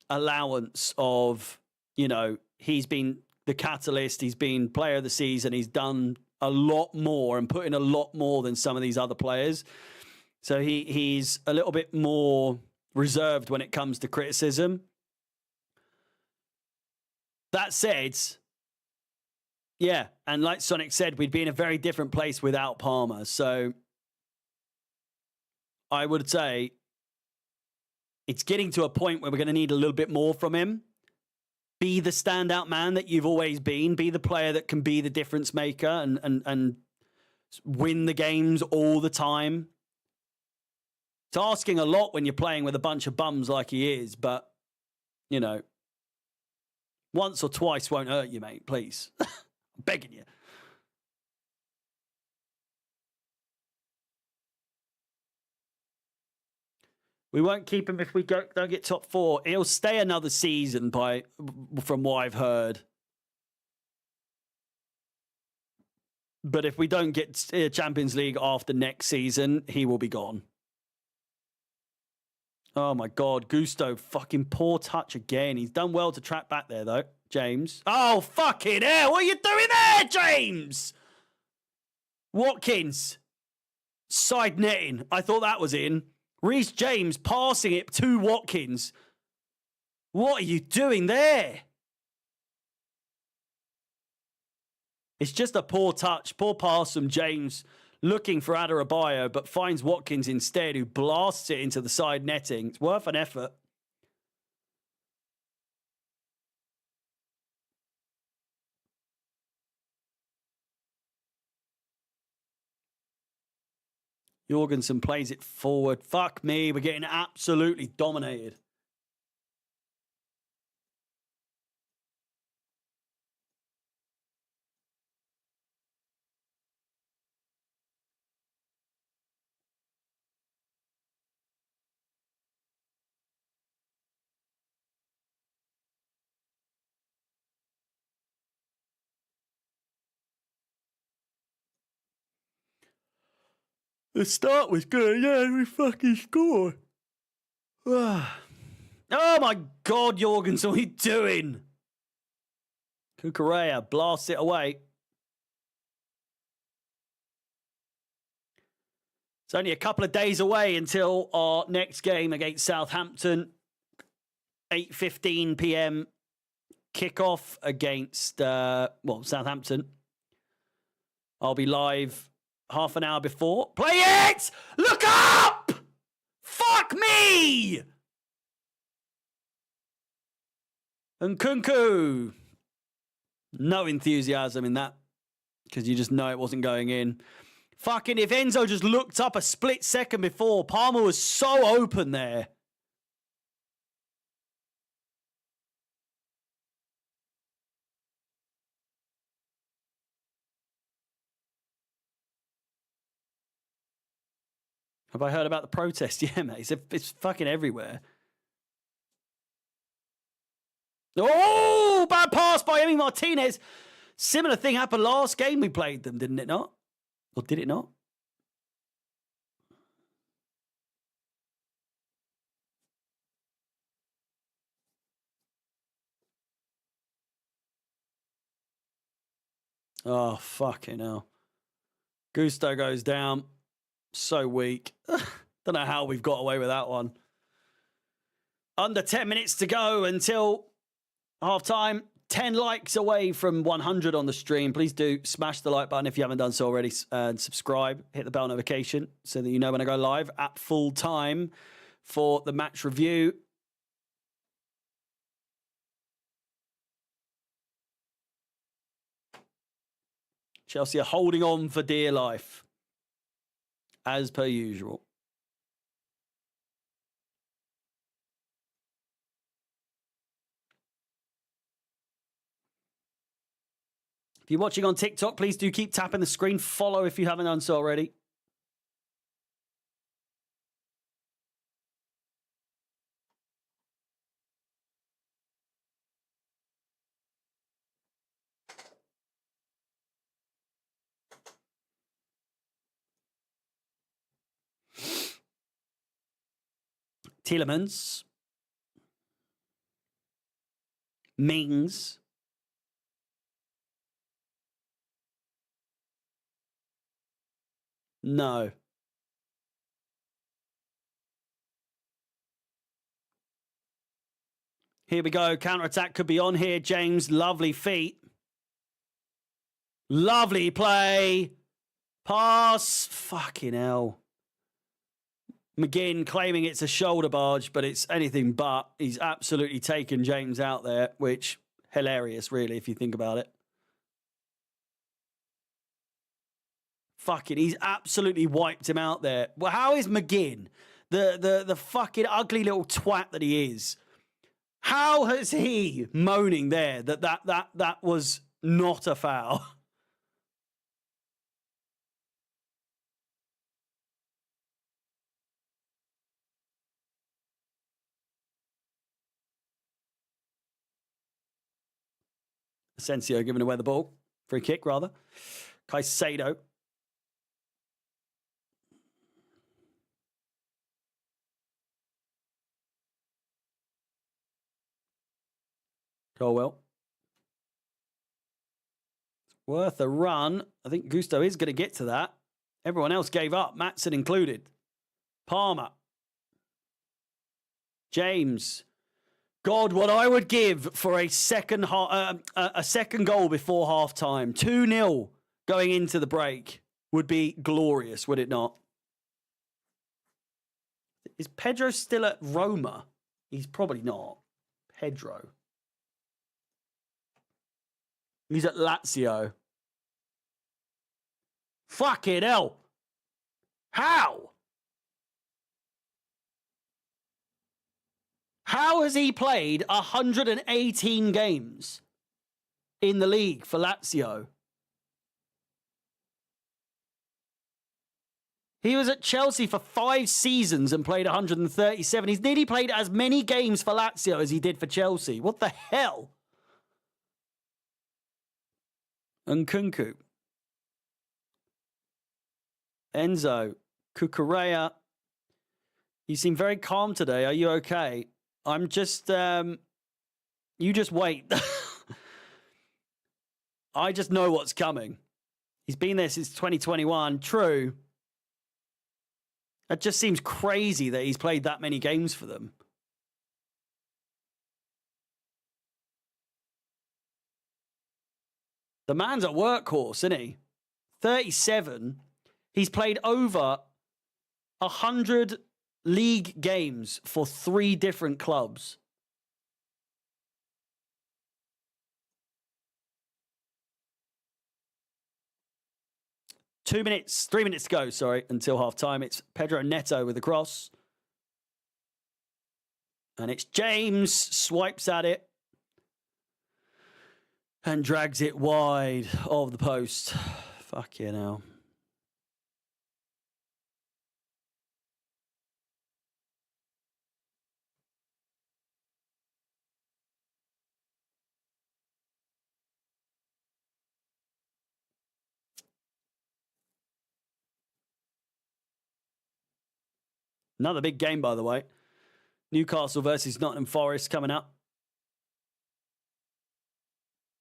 allowance of, you know, he's been the catalyst, he's been player of the season, he's done a lot more and put in a lot more than some of these other players. So he's a little bit more reserved when it comes to criticism. That said, yeah, and like Sonic said, we'd be in a very different place without Palmer. So I would say it's getting to a point where we're going to need a little bit more from him. Be the standout man that you've always been. Be the player that can be the difference maker and win the games all the time. It's asking a lot when you're playing with a bunch of bums like he is, but, you know, once or twice won't hurt you, mate, please. I'm begging you. We won't keep him if we don't get top 4. He'll stay another season from what I've heard. But if we don't get Champions League after next season, he will be gone. Oh my God, Gusto, fucking poor touch again. He's done well to track back there though, James. Oh, fucking hell, what are you doing there, James? Watkins, side netting. I thought that was in. Reece James passing it to Watkins. What are you doing there? It's just a poor touch, poor pass from James, looking for Adarabioyo, but finds Watkins instead, who blasts it into the side netting. It's worth an effort. Jorgensen plays it forward. Fuck me, we're getting absolutely dominated. The start was good. Yeah, we fucking scored. Oh my God, Jorgensen, what are you doing? Kukurea blasts it away. It's only a couple of days away until our next game against Southampton. 8:15 p.m. kickoff against, Southampton. I'll be live half an hour before. Play it! Look up! Fuck me! And Kunku. No enthusiasm in that, because you just know it wasn't going in. Fucking if Enzo just looked up a split second before, Palmer was so open there. Have I heard about the protest? Yeah, mate. It's fucking everywhere. Oh, bad pass by Emi Martinez. Similar thing happened last game we played them, didn't it not? Or did it not? Oh, fucking hell. Gusto goes down. So weak. Don't know how we've got away with that one. Under 10 minutes to go until half time. 10 likes away from 100 on the stream. Please do smash the like button if you haven't done so already, and subscribe. Hit the bell notification so that you know when I go live at full time for the match review. Chelsea are holding on for dear life, as per usual. If you're watching on TikTok, please do keep tapping the screen. Follow if you haven't done so already. Tielemans. Mings. No. Here we go. Counter-attack could be on here, James. Lovely feet. Lovely play. Pass. Fucking hell. McGinn claiming it's a shoulder barge, but it's anything but. He's absolutely taken James out there, which hilarious, really, if you think about it. Fucking, he's absolutely wiped him out there. Well, how is McGinn, the fucking ugly little twat that he is, how has he moaning there that was not a foul? Asensio giving away the ball. Free kick, rather. Caicedo. Colwell. Worth a run. I think Gusto is going to get to that. Everyone else gave up, Matson included. Palmer. James. God, what I would give for a second goal before half-time. 2-0 going into the break would be glorious, would it not? Is Pedro still at Roma? He's probably not. Pedro. He's at Lazio. Fucking hell. How? How has he played 118 games in the league for Lazio? He was at Chelsea for 5 seasons and played 137. He's nearly played as many games for Lazio as he did for Chelsea. What the hell? Nkunku. Enzo. Cucurella. You seem very calm today. Are you okay? I'm just... you just wait. I just know what's coming. He's been there since 2021. True. It just seems crazy that he's played that many games for them. The man's a workhorse, isn't he? 37. He's played over 100 league games for 3 different clubs. Three minutes to go, until half-time. It's Pedro Neto with the cross. And it's James, swipes at it. And drags it wide of the post. Fuck you now. Another big game, by the way. Newcastle versus Nottingham Forest coming up.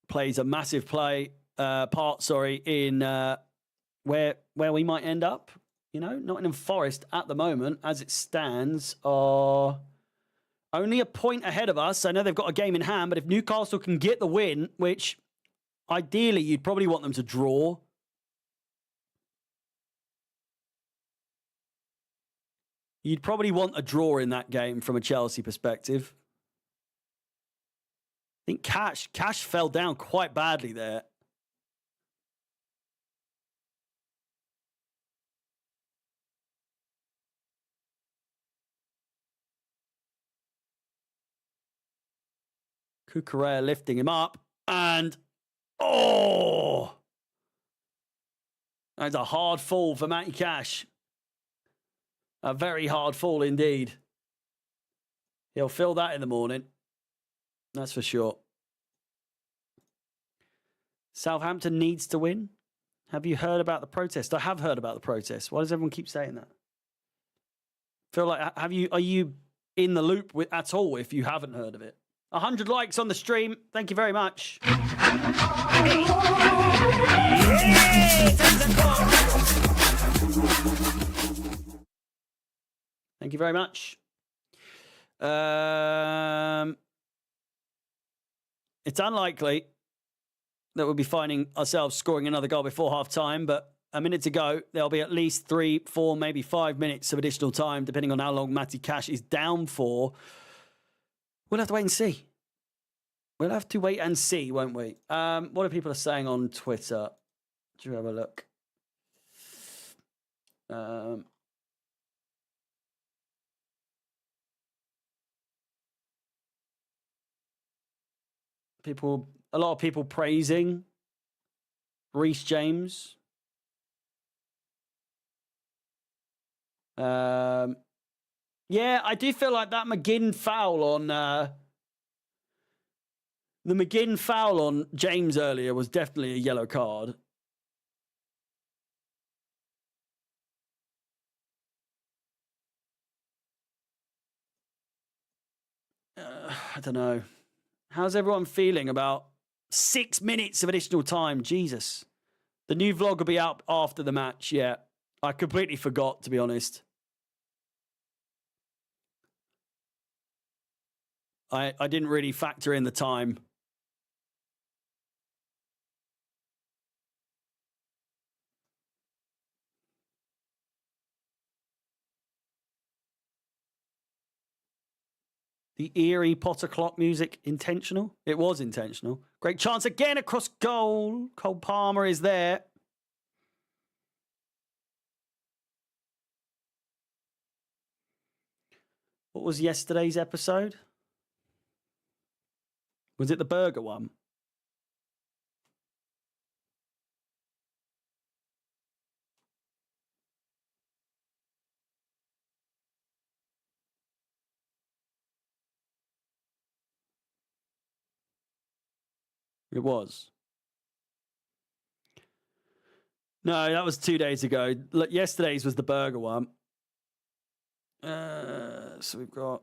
Plays a massive part in where we might end up. You know, Nottingham Forest at the moment, as it stands, are only a point ahead of us. I know they've got a game in hand, but if Newcastle can get the win, which ideally you'd probably want them to draw. You'd probably want a draw in that game from a Chelsea perspective. I think Cash fell down quite badly there. Cucurella lifting him up. And, oh! That's a hard fall for Matty Cash. A very hard fall indeed. He'll feel that in the morning. That's for sure. Southampton needs to win. Have you heard about the protest? I have heard about the protest. Why does everyone keep saying that? Feel like, are you in the loop at all if you haven't heard of it? 100 likes on the stream. Thank you very much. Thank you very much. It's unlikely that we'll be finding ourselves scoring another goal before half-time, but a minute to go. There'll be at least 3, 4, maybe 5 minutes of additional time, depending on how long Matty Cash is down for. We'll have to wait and see. We'll have to wait and see, won't we? What are people saying on Twitter? Should we have a look? A lot of people praising Reece James. Yeah, I do feel like that McGinn foul on the McGinn foul on James earlier was definitely a yellow card. I don't know. How's everyone feeling about 6 minutes of additional time? Jesus. The new vlog will be out after the match. Yeah. I completely forgot, to be honest. I didn't really factor in the time. The eerie Potter clock music, intentional? It was intentional. Great chance again across goal. Cole Palmer is there. What was yesterday's episode? Was it the burger one? It was. No, that was 2 days ago. Look, yesterday's was the burger one. So we've got...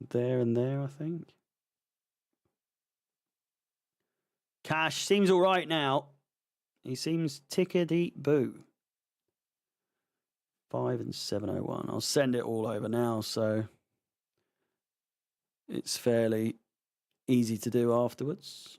there and there, I think. Cash seems all right now. He seems tickety-boo. 5 and 701. I'll send it all over now, so it's fairly easy to do afterwards.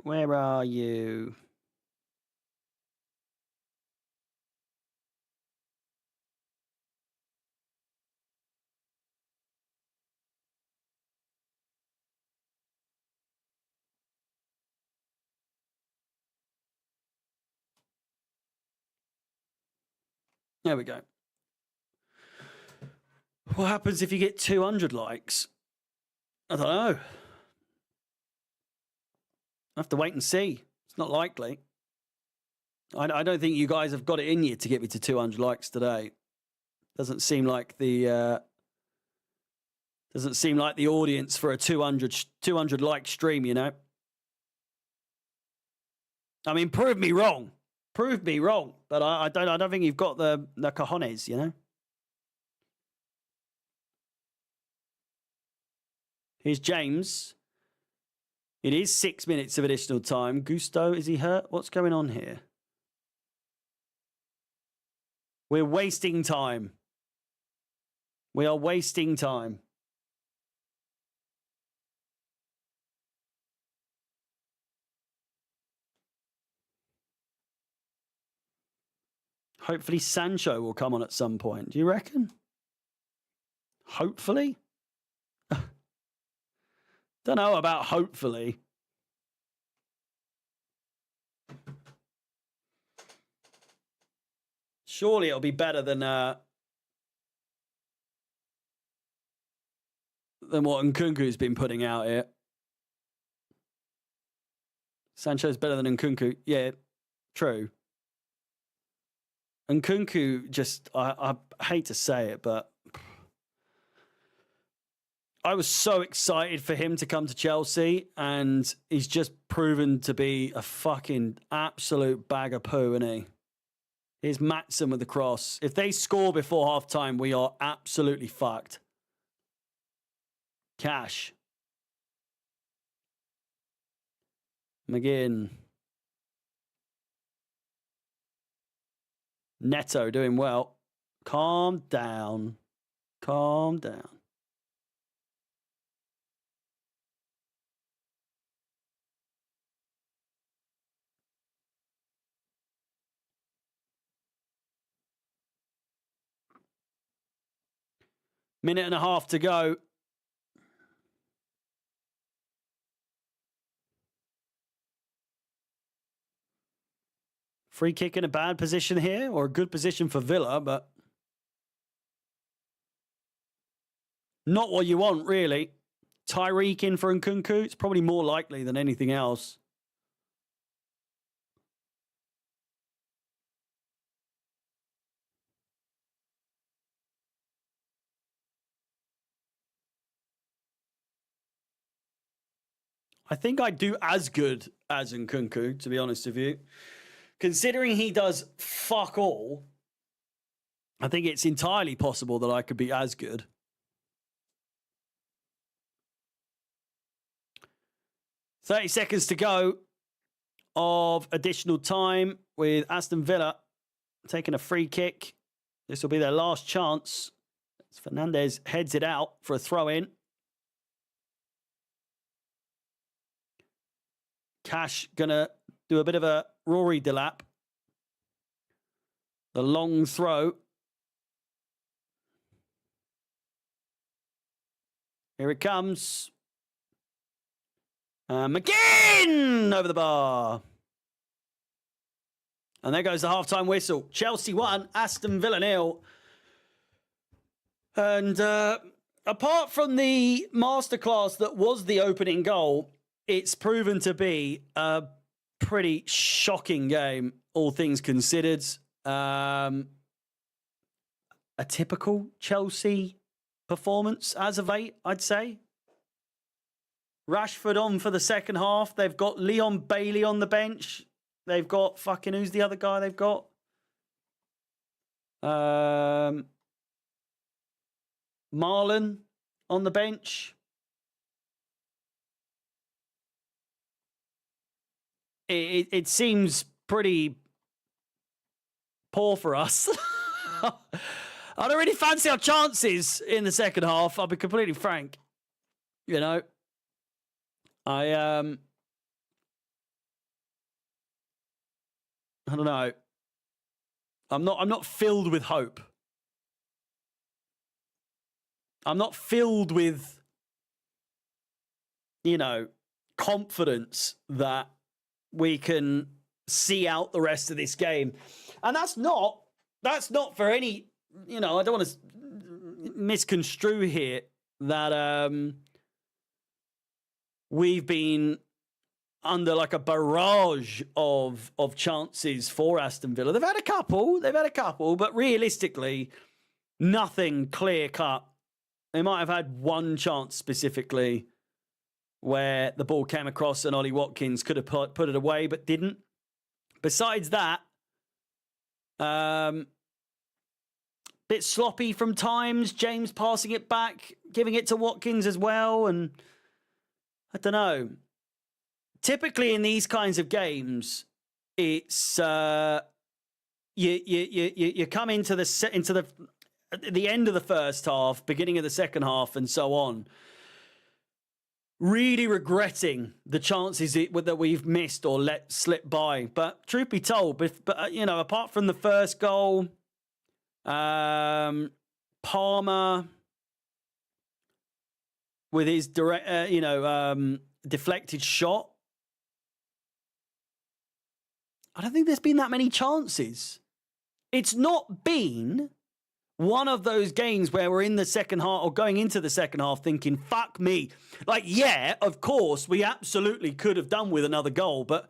Where are you? There we go. What happens if you get 200 likes? I don't know. I have to wait and see. It's not likely. I don't think you guys have got it in you to get me to 200 likes today. Doesn't seem like the audience for a 200 like stream, you know. I mean, prove me wrong. Prove me wrong. But I don't think you've got the cojones, you know. Here's James. It is 6 minutes of additional time. Gusto, is he hurt? What's going on here? We're wasting time. We are wasting time. Hopefully Sancho will come on at some point. Do you reckon? Hopefully? Don't know about hopefully. Surely it'll be better than what Nkunku's been putting out here. Sancho's better than Nkunku. Yeah, true. Nkunku just, I hate to say it, but I was so excited for him to come to Chelsea, and he's just proven to be a fucking absolute bag of poo, isn't he? Here's Matson with the cross. If they score before half-time, we are absolutely fucked. Cash. McGinn. Neto doing well. Calm down. Calm down. Minute and a half to go. Free kick in a bad position here, or a good position for Villa, but not what you want, really. Tyreek in for Nkunku. It's probably more likely than anything else. I think I'd do as good as Nkunku, to be honest with you. Considering he does fuck all, I think it's entirely possible that I could be as good. "30 seconds to go of additional time with Aston Villa taking a free kick. This will be their last chance as Fernandez heads it out for a throw-in. Cash gonna do a bit of a Rory Delap. The long throw. Here it comes. McGinn over the bar. And there goes the halftime whistle. Chelsea 1, Aston Villa 0. And apart from the masterclass that was the opening goal, it's proven to be a pretty shocking game, all things considered. A typical Chelsea performance as of late, I'd say. Rashford on for the second half. They've got Leon Bailey on the bench. They've got who's the other guy they've got? Marlon on the bench. It seems pretty poor for us. I don't really fancy our chances in the second half. I'll be completely frank. You know, I don't know. I'm not filled with hope. I'm not filled with, confidence that we can see out the rest of this game. And that's not for any, I don't want to misconstrue here that we've been under like a barrage of chances for Aston Villa. They've had a couple, but realistically, nothing clear cut. They might have had one chance specifically where the ball came across and Ollie Watkins could have put it away, but didn't. Besides that, bit sloppy from times. James passing it back, giving it to Watkins as well, and I don't know. Typically in these kinds of games, it's you come into the end of the first half, beginning of the second half, and so on, really regretting the chances that we've missed or let slip by. But truth be told, apart from the first goal, Palmer with his deflected shot, I don't think there's been that many chances. It's not been one of those games where we're in the second half or going into the second half thinking, fuck me. Like, yeah, of course, we absolutely could have done with another goal, but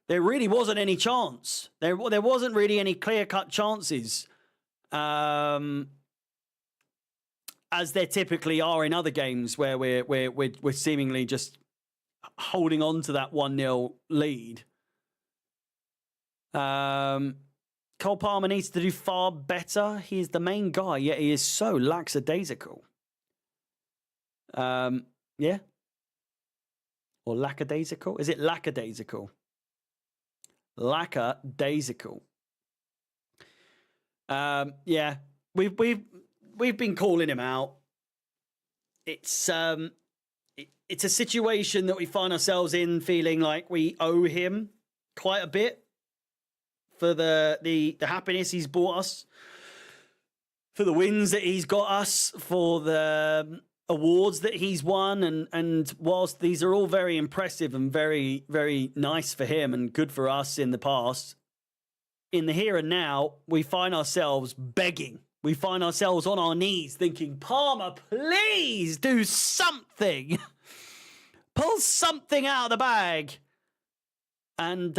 there really wasn't any chance. There wasn't really any clear-cut chances, as there typically are in other games where we're seemingly just holding on to that 1-0 lead. Cole Palmer needs to do far better. He is the main guy, yet he is so lackadaisical. Yeah? Or lackadaisical? Is it lackadaisical? Lackadaisical. Yeah. We've been calling him out. It's a situation that we find ourselves in feeling like we owe him quite a bit for the happiness he's brought us, for the wins that he's got us, for the awards that he's won. And whilst these are all very impressive and very, very nice for him and good for us in the past, in the here and now, we find ourselves begging. We find ourselves on our knees thinking, Palmer, please do something. Pull something out of the bag. And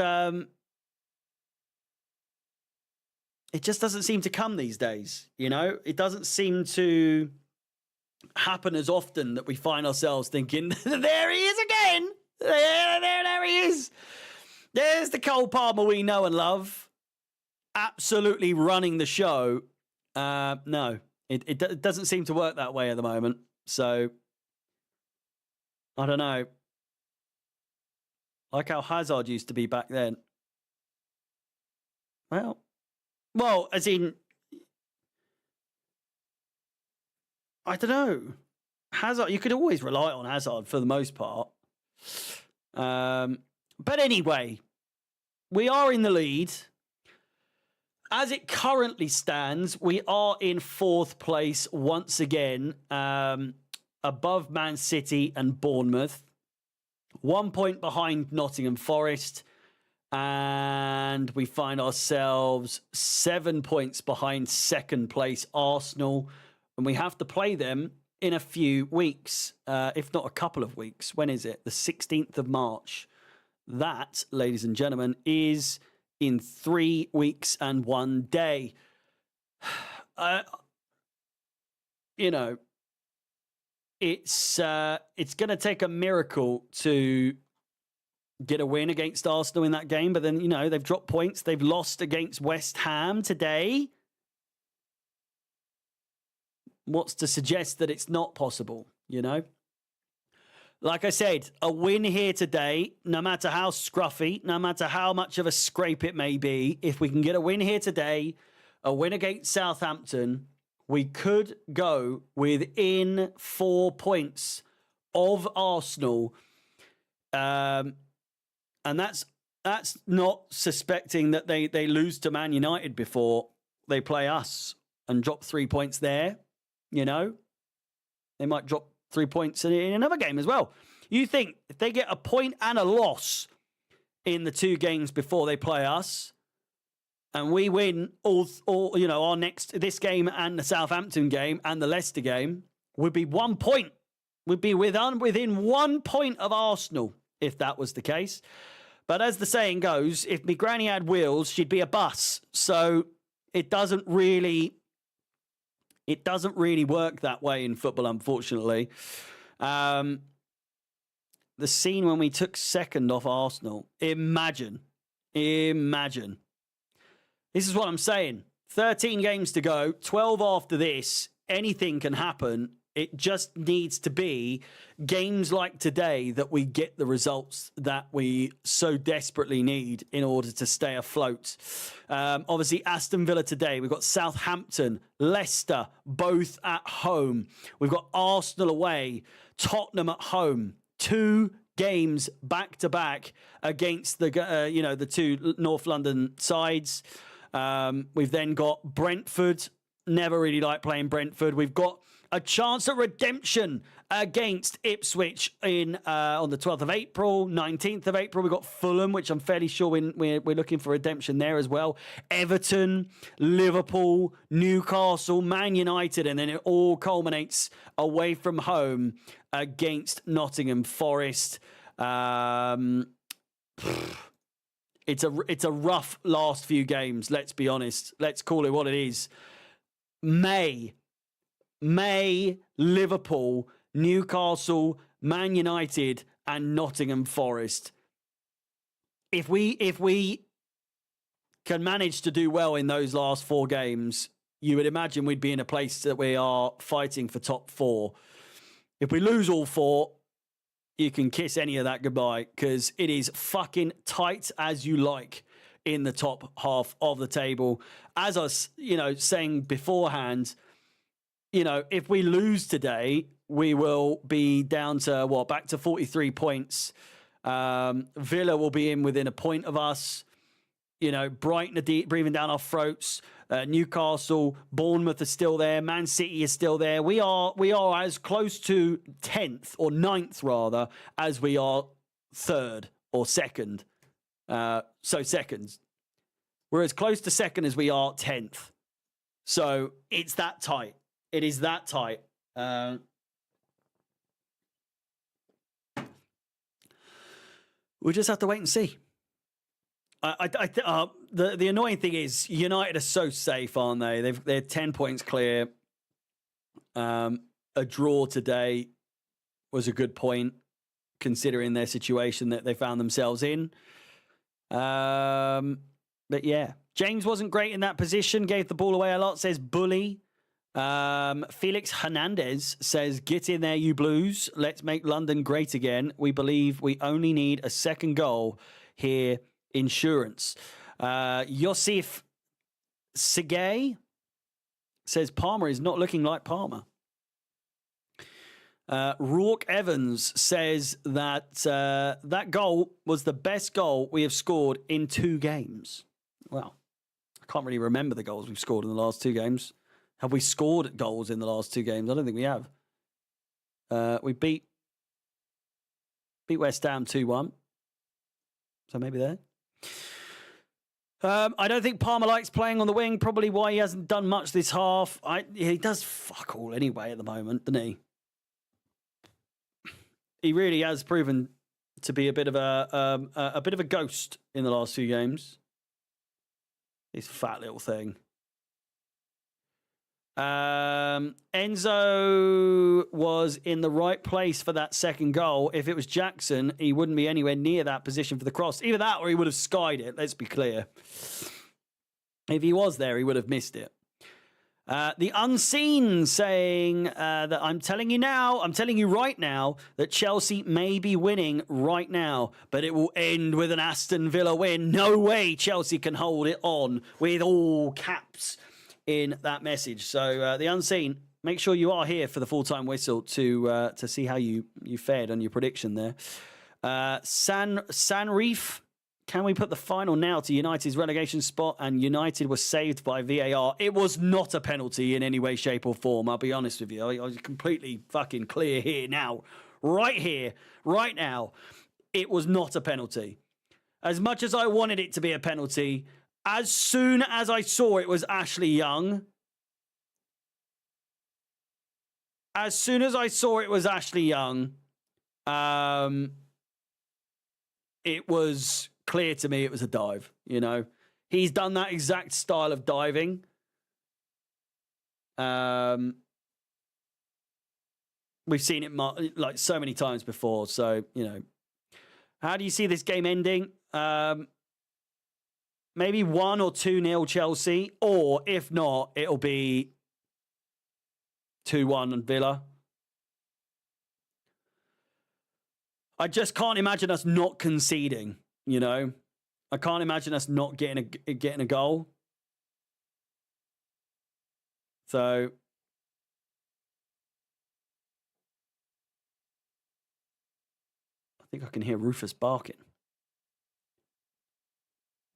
it just doesn't seem to come these days, It doesn't seem to happen as often that we find ourselves thinking, there he is again. There he is. There's the Cole Palmer we know and love. Absolutely running the show. No, it doesn't seem to work that way at the moment. So, I don't know. Like how Hazard used to be back then. Well, as in, I don't know. Hazard, you could always rely on Hazard for the most part. But anyway, we are in the lead. As it currently stands, we are in 4th place once again, above Man City and Bournemouth. 1 point behind Nottingham Forest. And we find ourselves 7 points behind 2nd place Arsenal. And we have to play them in a few weeks, if not a couple of weeks. When is it? The 16th of March. That, ladies and gentlemen, is in 3 weeks and 1 day. You know, it's going to take a miracle to get a win against Arsenal in that game. But then, you know, they've dropped points. They've lost against West Ham today. What's to suggest that it's not possible, you know? Like I said, a win here today, no matter how scruffy, no matter how much of a scrape it may be, if we can get a win here today, a win against Southampton, we could go within 4 points of Arsenal. And that's not suspecting that they lose to Man United before they play us and drop 3 points there. You know, they might drop 3 points in another game as well. You think if they get a point and a loss in the 2 games before they play us, and we win all you know, our this game and the Southampton game and the Leicester game, would be 1 point. We'd be within 1 point of Arsenal if that was the case. But as the saying goes, if me granny had wheels, she'd be a bus. So it doesn't really work that way in football, unfortunately. The scene when we took 2nd off Arsenal, imagine. This is what I'm saying. 13 games to go, 12 after this. Anything can happen. It just needs to be games like today that we get the results that we so desperately need in order to stay afloat. Obviously, Aston Villa today. We've got Southampton, Leicester, both at home. We've got Arsenal away, Tottenham at home. 2 games back to back against the 2 North London sides. We've then got Brentford. Never really like playing Brentford. We've got a chance at redemption against Ipswich on the 12th of April, 19th of April. We've got Fulham, which I'm fairly sure we're looking for redemption there as well. Everton, Liverpool, Newcastle, Man United, and then it all culminates away from home against Nottingham Forest. It's a rough last few games, let's be honest. Let's call it what it is. May, Liverpool, Newcastle, Man United, and Nottingham Forest. If we can manage to do well in those last 4 games, you would imagine we'd be in a place that we are fighting for top 4. If we lose all 4, you can kiss any of that goodbye, because it is fucking tight as you like in the top half of the table. As I was, saying beforehand, if we lose today, we will be down to back to 43 points. Villa will be in within a point of us. Brighton are breathing down our throats. Newcastle, Bournemouth are still there. Man City is still there. We are as close to 10th or 9th rather as we are 3rd or 2nd. So second. We're as close to 2nd as we are 10th. So it's that tight. It is that tight. We'll just have to wait and see. The annoying thing is United are so safe, aren't they? They're 10 points clear. A draw today was a good point. considering their situation that they found themselves in. But yeah, James wasn't great in that position, gave the ball away a lot, says Bully. Felix Hernandez says, get in there, you Blues. Let's make London great again. We believe we only need a second goal here. Insurance. Yosif Sigay says, Palmer is not looking like Palmer. Rourke Evans says that that goal was the best goal we have scored in 2 games. Well, I can't really remember the goals we've scored in the last 2 games. Have we scored goals in the last 2 games? I don't think we have. We beat West Ham 2-1. So maybe there. I don't think Palmer likes playing on the wing. Probably why he hasn't done much this half. He does fuck all anyway at the moment, doesn't he? He really has proven to be a bit of a ghost in the last few games. This fat little thing. Enzo was in the right place for that second goal. If it was Jackson, he wouldn't be anywhere near that position for the cross. Either that or he would have skied it, let's be clear. If he was there, he would have missed it. The Unseen saying that I'm telling you right now that Chelsea may be winning right now, but it will end with an Aston Villa win. No way Chelsea can hold it on, with all caps in that message. So the Unseen, make sure you are here for the full-time whistle to see how you fared on your prediction there. Sanreef, can we put the final nail to United's relegation spot? And United was saved by VAR. It was not a penalty in any way, shape or form. I'll be honest with you. I was completely fucking clear here now. Right here, right now. It was not a penalty. As much as I wanted it to be a penalty, as soon as I saw it was Ashley Young, it was clear to me it was a dive, you know. He's done that exact style of diving. We've seen it like so many times before, so, you know. How do you see this game ending? Maybe 1 or 2-0 Chelsea, or if not, it'll be 2-1 on Villa. I just can't imagine us not conceding, you know. I can't imagine us not getting a goal. So I think I can hear Rufus barking.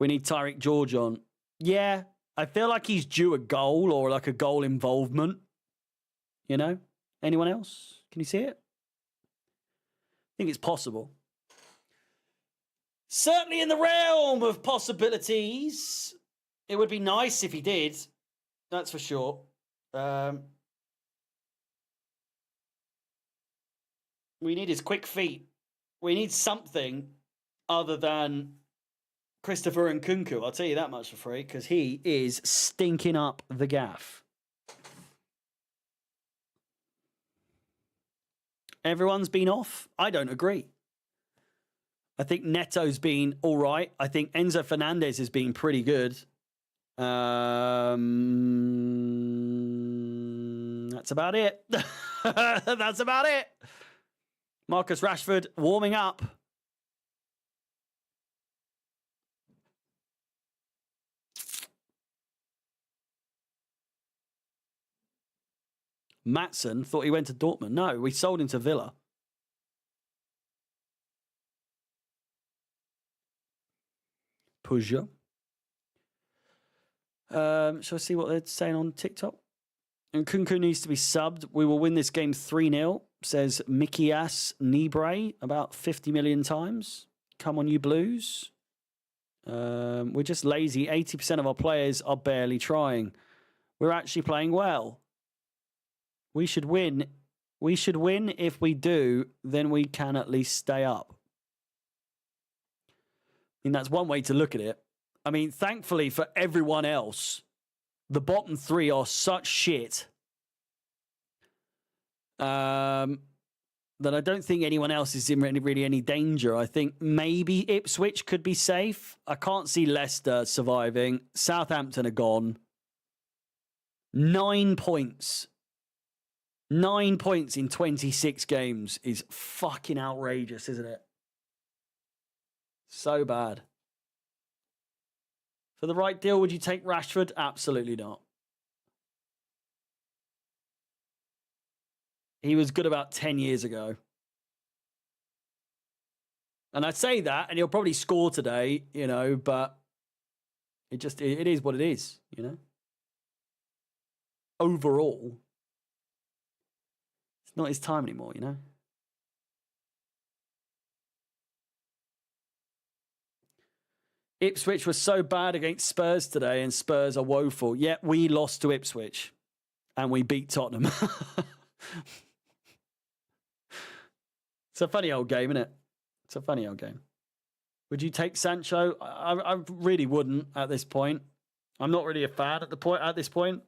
We need Tyreek George on. Yeah, I feel like he's due a goal or like a goal involvement. You know? Anyone else? Can you see it? I think it's possible. Certainly in the realm of possibilities. It would be nice if he did. That's for sure. We need his quick feet. We need something other than Christopher Nkunku. I'll tell you that much for free, because he is stinking up the gaff. Everyone's been off? I don't agree. I think Neto's been all right. I think Enzo Fernandez has been pretty good. That's about it. That's about it. Marcus Rashford warming up. Maatsen thought he went to Dortmund. No, we sold him to Villa. Peugeot. Shall I see what they're saying on TikTok? And Nkunku needs to be subbed. We will win this game 3-0, says Mikias Nibre about 50 million times. Come on, you Blues. We're just lazy. 80% of our players are barely trying. We're actually playing well. We should win. We should win. If we do, then we can at least stay up. I mean, that's one way to look at it. I mean, thankfully for everyone else, the bottom three are such shit. that I don't think anyone else is in really any danger. I think maybe Ipswich could be safe. I can't see Leicester surviving. Southampton are gone. 9 points. 9 points in 26 games is fucking outrageous, isn't it? So bad. For the right deal, would you take Rashford? Absolutely not. He was good about 10 years ago. And I say that, and he'll probably score today, you know, but it is what it is, you know. Overall, it's not his time anymore, you know. Ipswich was so bad against Spurs today, and Spurs are woeful. Yet we lost to Ipswich, and we beat Tottenham. It's a funny old game, isn't it? It's a funny old game. Would you take Sancho? I really wouldn't at this point. I'm not really a fan at this point.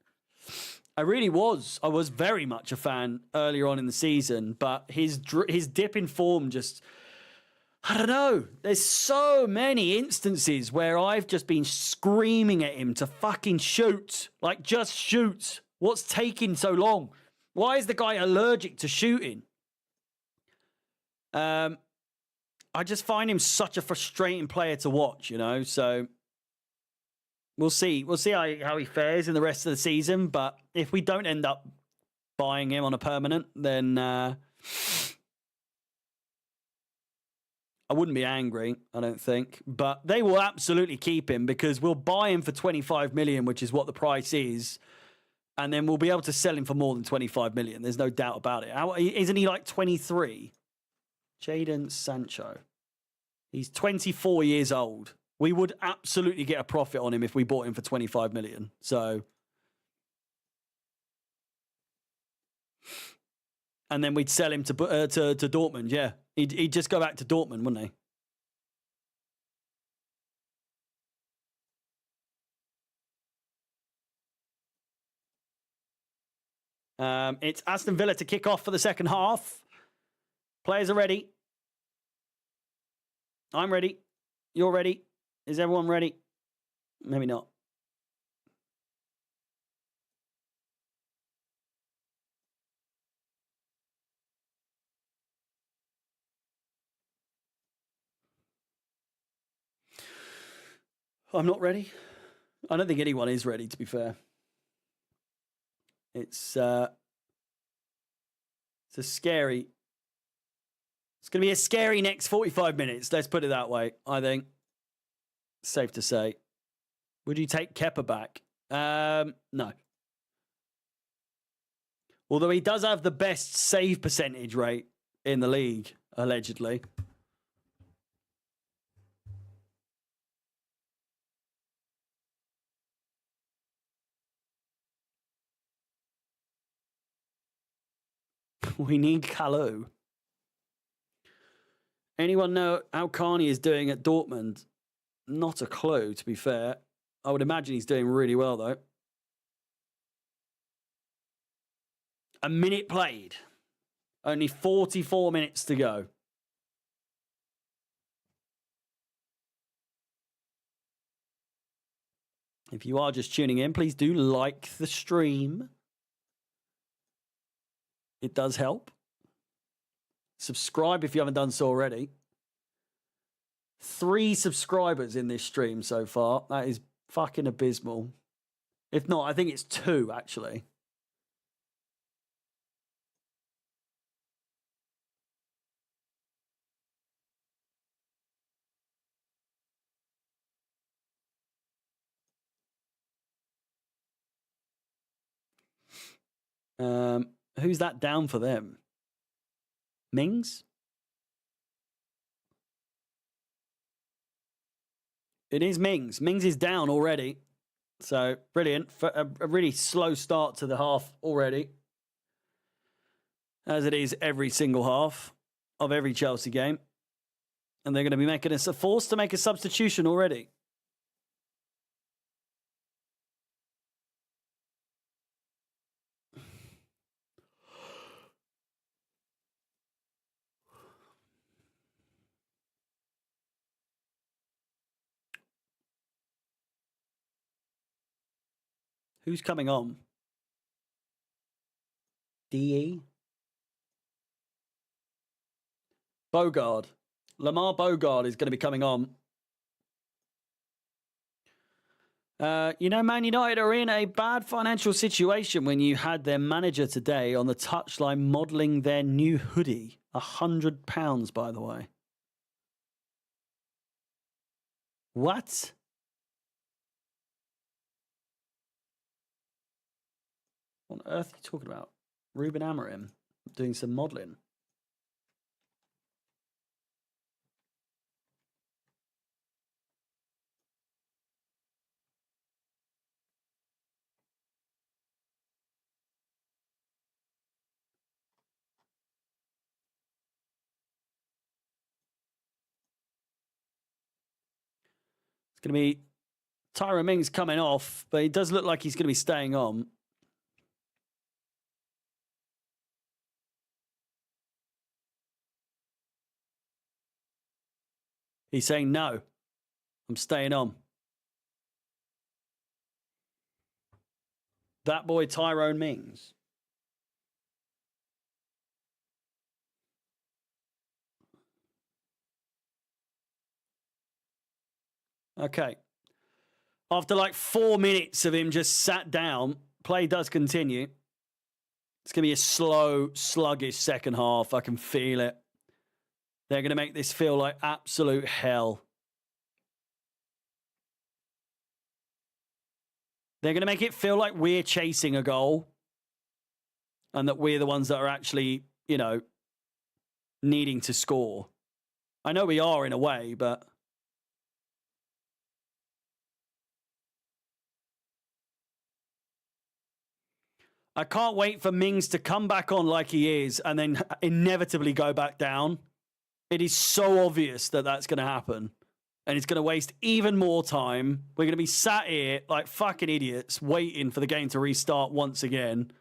I really was. I was very much a fan earlier on in the season, but his dip in form just, I don't know. There's so many instances where I've just been screaming at him to fucking shoot. Like, just shoot. What's taking so long? Why is the guy allergic to shooting? I just find him such a frustrating player to watch, you know, so we'll see. We'll see how he fares in the rest of the season, but if we don't end up buying him on a permanent, then I wouldn't be angry, I don't think, but they will absolutely keep him because we'll buy him for 25 million, which is what the price is, and then we'll be able to sell him for more than 25 million. There's no doubt about it. Isn't he like 23? Jadon Sancho. He's 24 years old. We would absolutely get a profit on him if we bought him for 25 million. So, and then we'd sell him to Dortmund. Yeah, he'd just go back to Dortmund, wouldn't he? It's Aston Villa to kick off for the second half. Players are ready. I'm ready. You're ready. Is everyone ready? Maybe not. I'm not ready. I don't think anyone is ready, to be fair. It's a scary... It's going to be a scary next 45 minutes. Let's put it that way, I think. Safe to say. Would you take Kepa back? No. Although he does have the best save percentage rate in the league, allegedly. We need Kalou. Anyone know how Carney is doing at Dortmund? Not a clue, to be fair. I would imagine he's doing really well, though. A minute played. Only 44 minutes to go. If you are just tuning in, please do like the stream. It does help. Subscribe if you haven't done so already. 3 subscribers in this stream so far. That is fucking abysmal. If not, I think it's 2, actually. Who's that down for them? Mings? It is Mings. Mings is down already. So, brilliant. A really slow start to the half already. As it is every single half of every Chelsea game. And they're going to be making us forced to make a substitution already. Who's coming on? DE? Bogard. Lamar Bogard is going to be coming on. Man United are in a bad financial situation when you had their manager today on the touchline modelling their new hoodie. £100, by the way. What? What on earth are you talking about? Ruben Amorim doing some modelling. It's going to be Tyrone Mings coming off, but it does look like he's going to be staying on. He's saying, no, I'm staying on. That boy, Tyrone Mings. Okay. After like 4 minutes of him just sat down, play does continue. It's going to be a slow, sluggish second half. I can feel it. They're going to make this feel like absolute hell. They're going to make it feel like we're chasing a goal and that we're the ones that are actually, needing to score. I know we are in a way, but... I can't wait for Mings to come back on like he is and then inevitably go back down. It is so obvious that that's going to happen. And it's going to waste even more time. We're going to be sat here like fucking idiots waiting for the game to restart once again.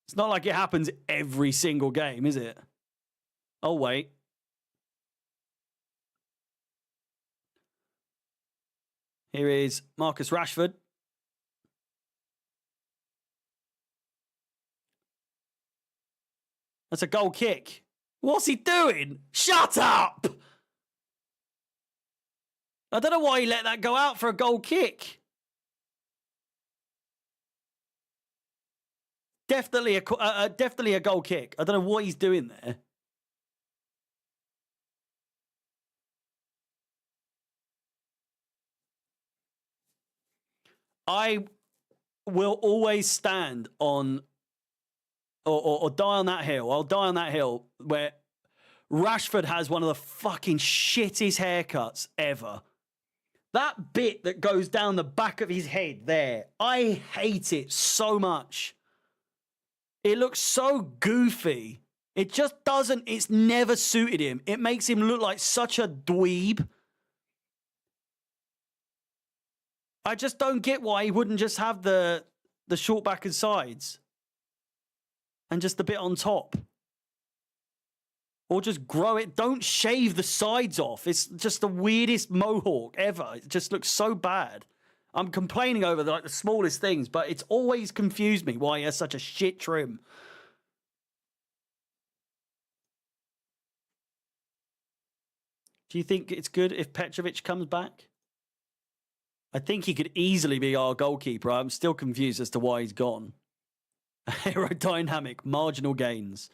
It's not like it happens every single game, is it? Oh, wait. Here is Marcus Rashford. That's a goal kick. What's he doing? Shut up! I don't know why he let that go out for a goal kick. Definitely a goal kick. I don't know what he's doing there. I will always stand on or die on that hill. I'll die on that hill where Rashford has one of the fucking shittest haircuts ever. That bit that goes down the back of his head there, I hate it so much. It looks so goofy. It just doesn't, it's never suited him. It makes him look like such a dweeb. I just don't get why he wouldn't just have the short back and sides. And just the bit on top. Or just grow it. Don't shave the sides off. It's just the weirdest mohawk ever. It just looks so bad. I'm complaining over the smallest things, but it's always confused me why he has such a shit trim. Do you think it's good if Petrovic comes back? I think he could easily be our goalkeeper. I'm still confused as to why he's gone. Aerodynamic, marginal gains.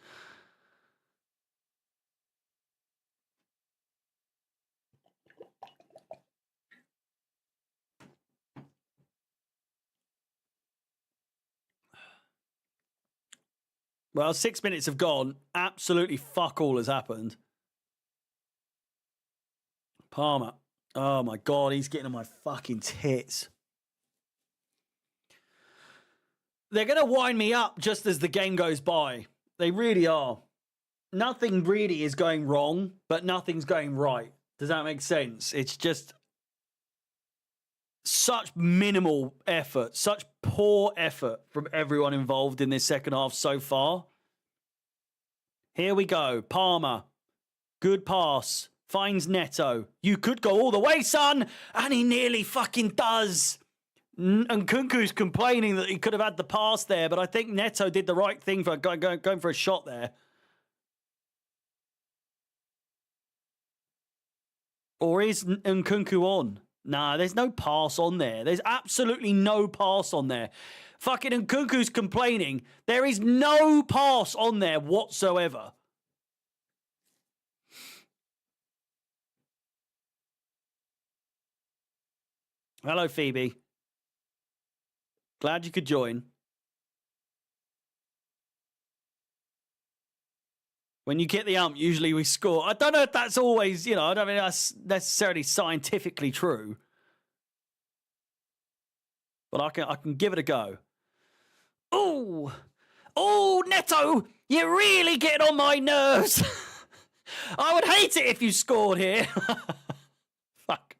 Well, 6 minutes have gone. Absolutely fuck all has happened. Palmer. Oh my God, he's getting on my fucking tits. They're going to wind me up just as the game goes by. They really are. Nothing really is going wrong, but nothing's going right. Does that make sense? It's just such minimal effort, such poor effort from everyone involved in this second half so far. Here we go. Palmer. Good pass. Finds Neto. You could go all the way, son. And he nearly fucking does. And Kunku's complaining that he could have had the pass there, but I think Neto did the right thing for going for a shot there. Or is Nkunku on? Nah, there's no pass on there. There's absolutely no pass on there. Fucking Nkunku's complaining. There is no pass on there whatsoever. Hello, Phoebe. Glad you could join. When you get the usually we score. I don't know if that's always, I don't think that's necessarily scientifically true. But I can give it a go. Oh, Neto, you're really getting on my nerves. I would hate it if you scored here. Fuck.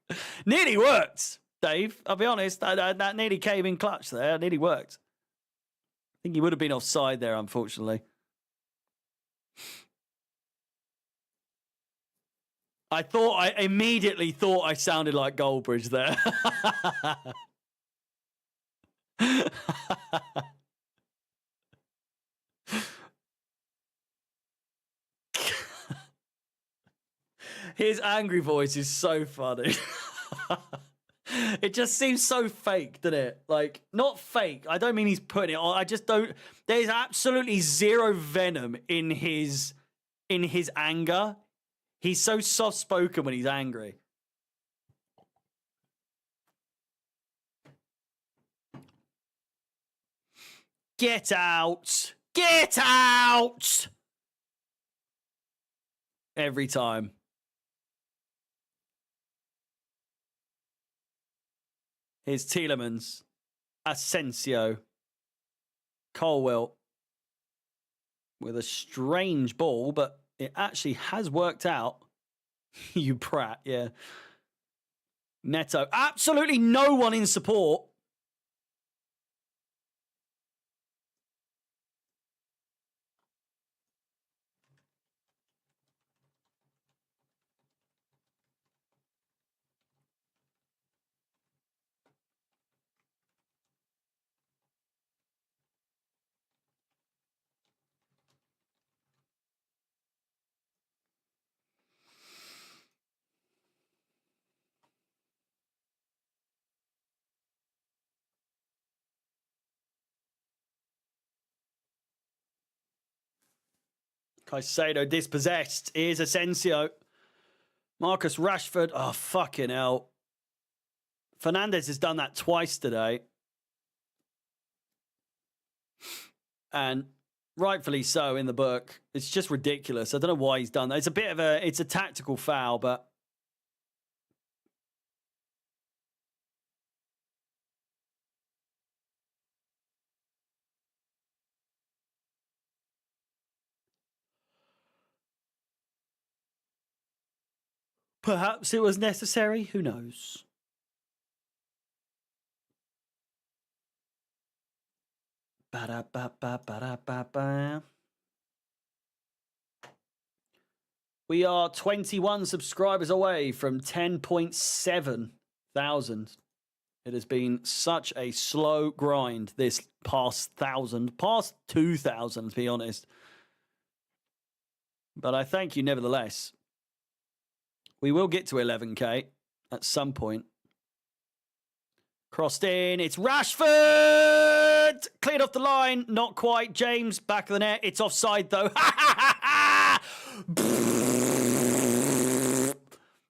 Nearly worked, Dave. I'll be honest. That nearly came in clutch there. It nearly worked. I think he would have been offside there, unfortunately. I immediately thought I sounded like Goldbridge there. His angry voice is so funny. It just seems so fake, doesn't it? Like, not fake. I don't mean he's putting it on. I just don't. There's absolutely zero venom in his anger. He's so soft-spoken when he's angry. Get out! Get out! Every time. Here's Tielemans, Asensio, Colwell with a strange ball, but it actually has worked out. You prat, yeah. Neto, absolutely no one in support. Caicedo dispossessed. Here's Asensio. Marcus Rashford. Oh, fucking hell. Fernandes has done that twice today. And rightfully so in the book. It's just ridiculous. I don't know why he's done that. It's a tactical foul, but perhaps it was necessary. Who knows? Ba-da-ba-ba-ba-da-ba-ba. We are 21 subscribers away from 10.7 thousand. It has been such a slow grind this past 2,000, to be honest. But I thank you nevertheless. We will get to 11K at some point. Crossed in. It's Rashford! Cleared off the line. Not quite. James, back of the net. It's offside, though.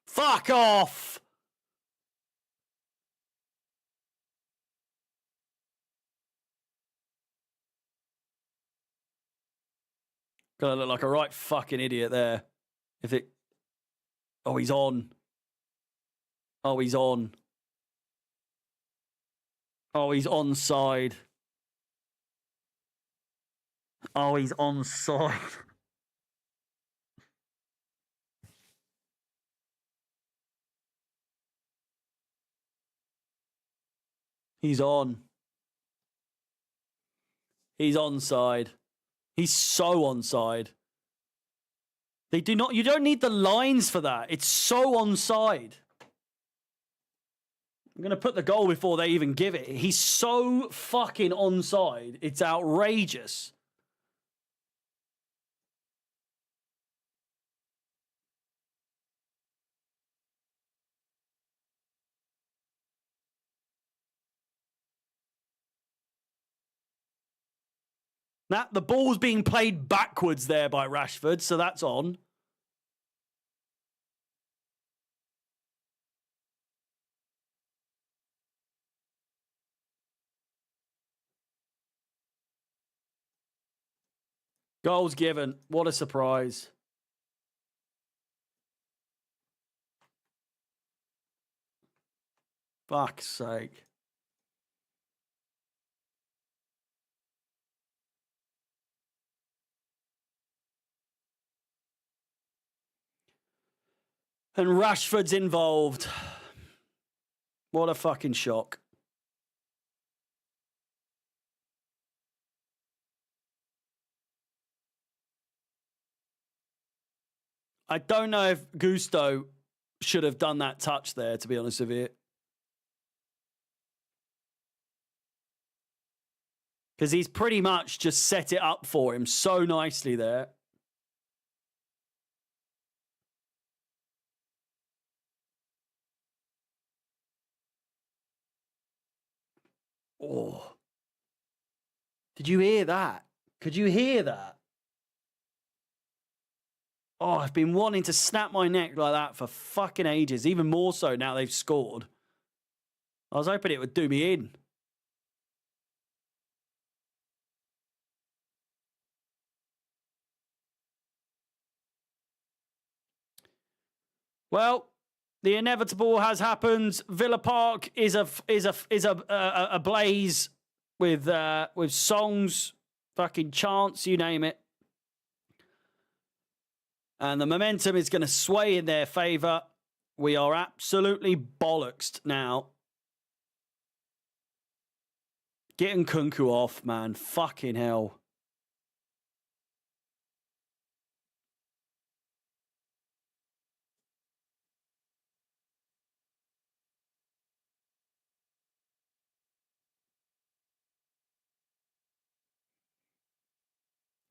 Fuck off! Gonna look like a right fucking idiot there. If it... Oh, he's on. Oh, he's on. Oh, he's onside. Oh, he's onside. He's on. He's onside. He's so onside. They do not... You don't need the lines for that. It's so onside. I'm going to put the goal before they even give it. He's so fucking onside. It's outrageous. The ball's being played backwards there by Rashford, so that's on. Goals given. What a surprise. Fuck's sake. And Rashford's involved. What a fucking shock. I don't know if Gusto should have done that touch there, to be honest with you. Because he's pretty much just set it up for him so nicely there. Oh. Did you hear that? Could you hear that? Oh, I've been wanting to snap my neck like that for fucking ages. Even more so now they've scored. I was hoping it would do me in. Well, the inevitable has happened. Villa Park is a blaze with songs, fucking chants, you name it. And the momentum is going to sway in their favour. We are absolutely bollocksed now. Getting Kunku off, man. Fucking hell.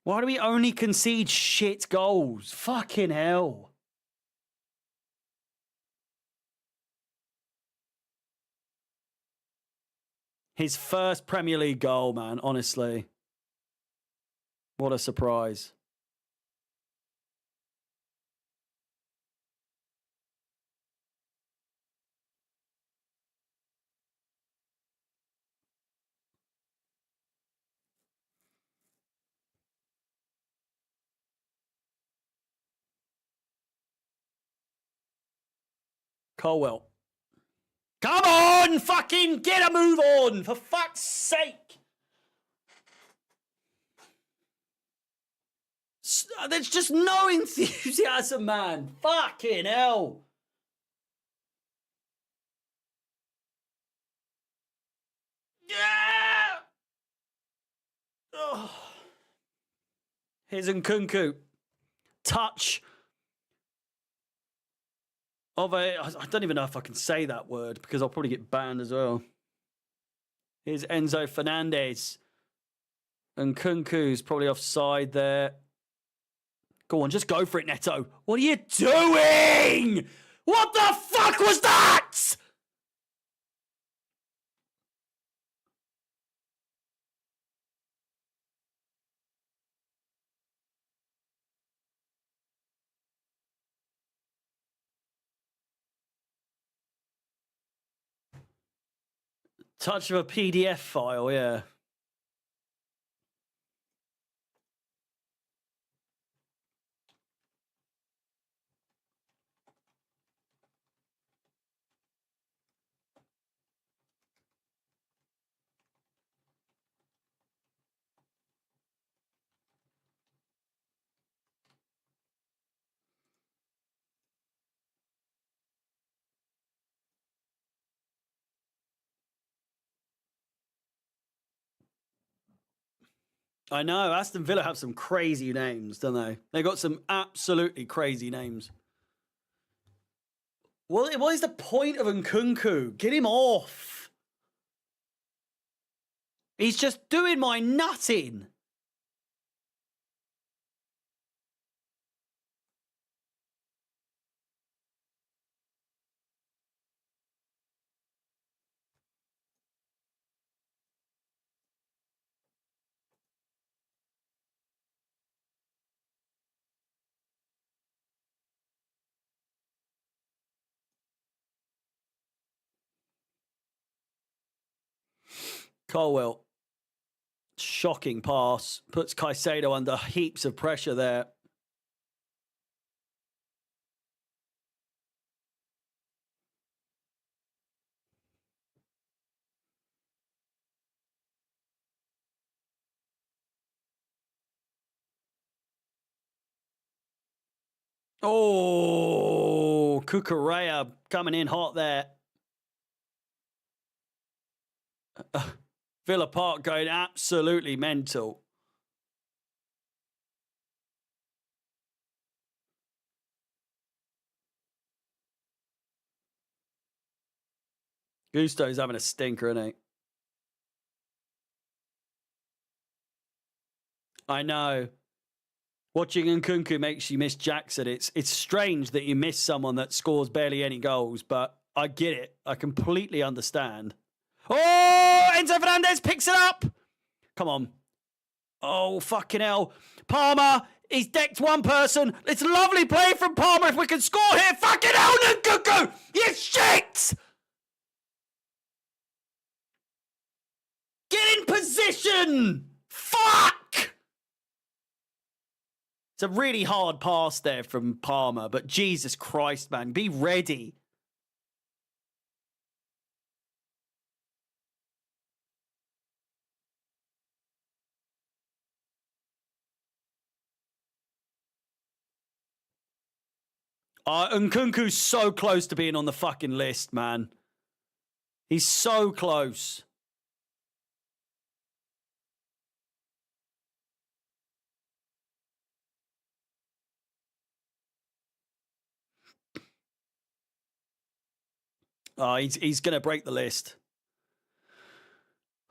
Why do we only concede shit goals? Fucking hell. His first Premier League goal, man, honestly. What a surprise. Colwell. Come on, fucking get a move on, for fuck's sake. There's just no enthusiasm, man. Fucking hell. Yeah. Oh. Here's Nkunku. Touch of a... I don't even know if I can say that word because I'll probably get banned as well. Here's Enzo Fernandez. And Nkunku's probably offside there. Go on, just go for it, Neto. What are you doing? What the fuck was that? Touch of a PDF file, yeah. I know, Aston Villa have some crazy names, don't they? They got some absolutely crazy names. Well, what is the point of Nkunku? Get him off. He's just doing my nutting. Colwell. Shocking pass. Puts Caicedo under heaps of pressure there. Oh, Cucurella coming in hot there. Villa Park going absolutely mental. Gusto's having a stinker, isn't he? I know. Watching Nkunku makes you miss Jackson. It's strange that you miss someone that scores barely any goals, but I get it. I completely understand. Oh, Enzo Fernandez picks it up. Come on. Oh, fucking hell. Palmer, he's decked one person. It's a lovely play from Palmer if we can score here. Fucking hell, Nkunku! You shit! Get in position! Fuck! It's a really hard pass there from Palmer, but Jesus Christ, man, be ready. Nkunku's so close to being on the fucking list, man. He's so close. Oh, he's going to break the list.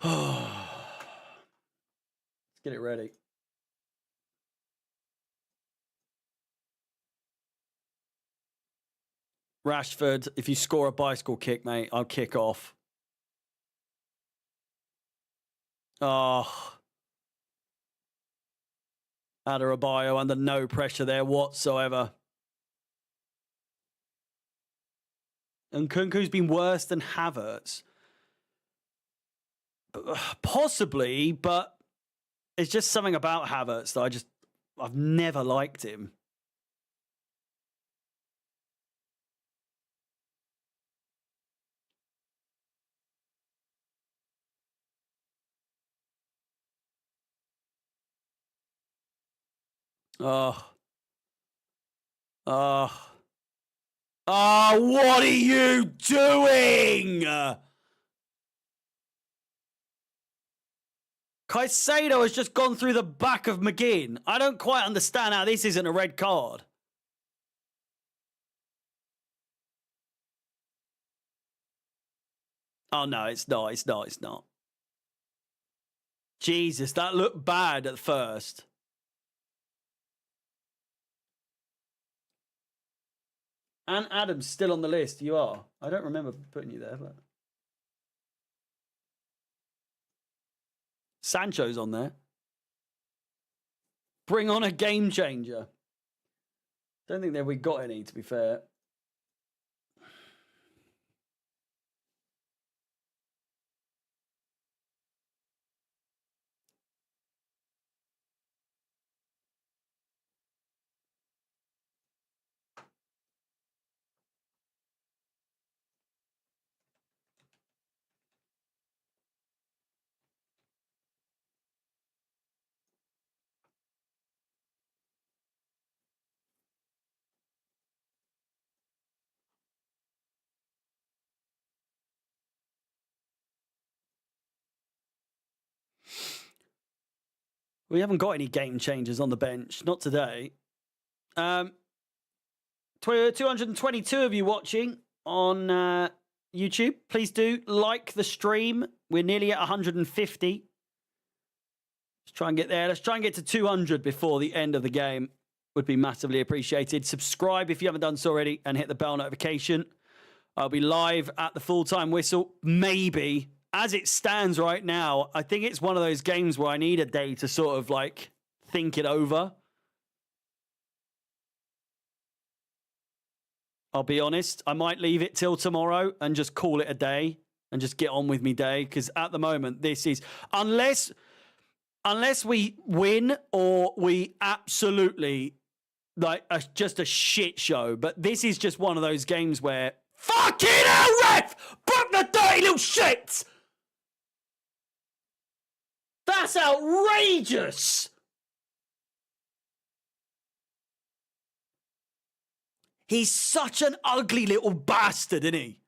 Let's get it ready. Rashford, if you score a bicycle kick, mate, I'll kick off. Oh. Adebayo under no pressure there whatsoever. And Nkunku's been worse than Havertz. Possibly, but it's just something about Havertz that I've never liked him. Oh. Oh. Oh, what are you doing? Caicedo has just gone through the back of McGinn. I don't quite understand how this isn't a red card. Oh, no, it's not. It's not. It's not. Jesus, that looked bad at first. And Adam's still on the list. You are. I don't remember putting you there, but Sancho's on there. Bring on a game changer. Don't think that we got any, to be fair. We haven't got any game changers on the bench. Not today. 222 of you watching. on YouTube, please do like the stream. We're nearly at 150. Let's try and get there. Let's try and get to 200 before the end of the game. Would be massively appreciated. Subscribe if you haven't done so already and hit the bell notification. I'll be live at the full-time whistle. Maybe. As it stands right now, I think it's one of those games where I need a day to sort of like think it over. I'll be honest. I might leave it till tomorrow and just call it a day and just get on with me day. Because at the moment, this is... Unless we win or we absolutely... like just a shit show. But this is just one of those games where... Fucking hell, ref! Book the dirty little shit! That's outrageous! He's such an ugly little bastard, isn't he?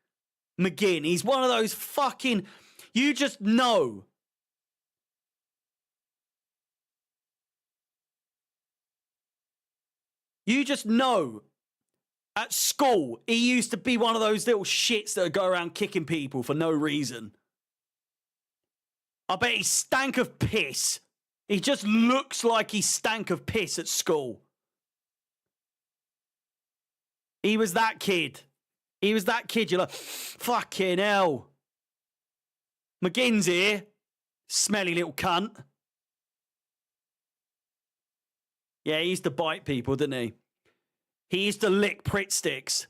McGinn. He's one of those fucking... You just know. You just know. At school, he used to be one of those little shits that would go around kicking people for no reason. I bet he stank of piss. He just looks like he stank of piss at school. He was that kid. He was that kid. You're like, fucking hell. McGinn's here. Smelly little cunt. Yeah, he used to bite people, didn't he? He used to lick Pritt sticks.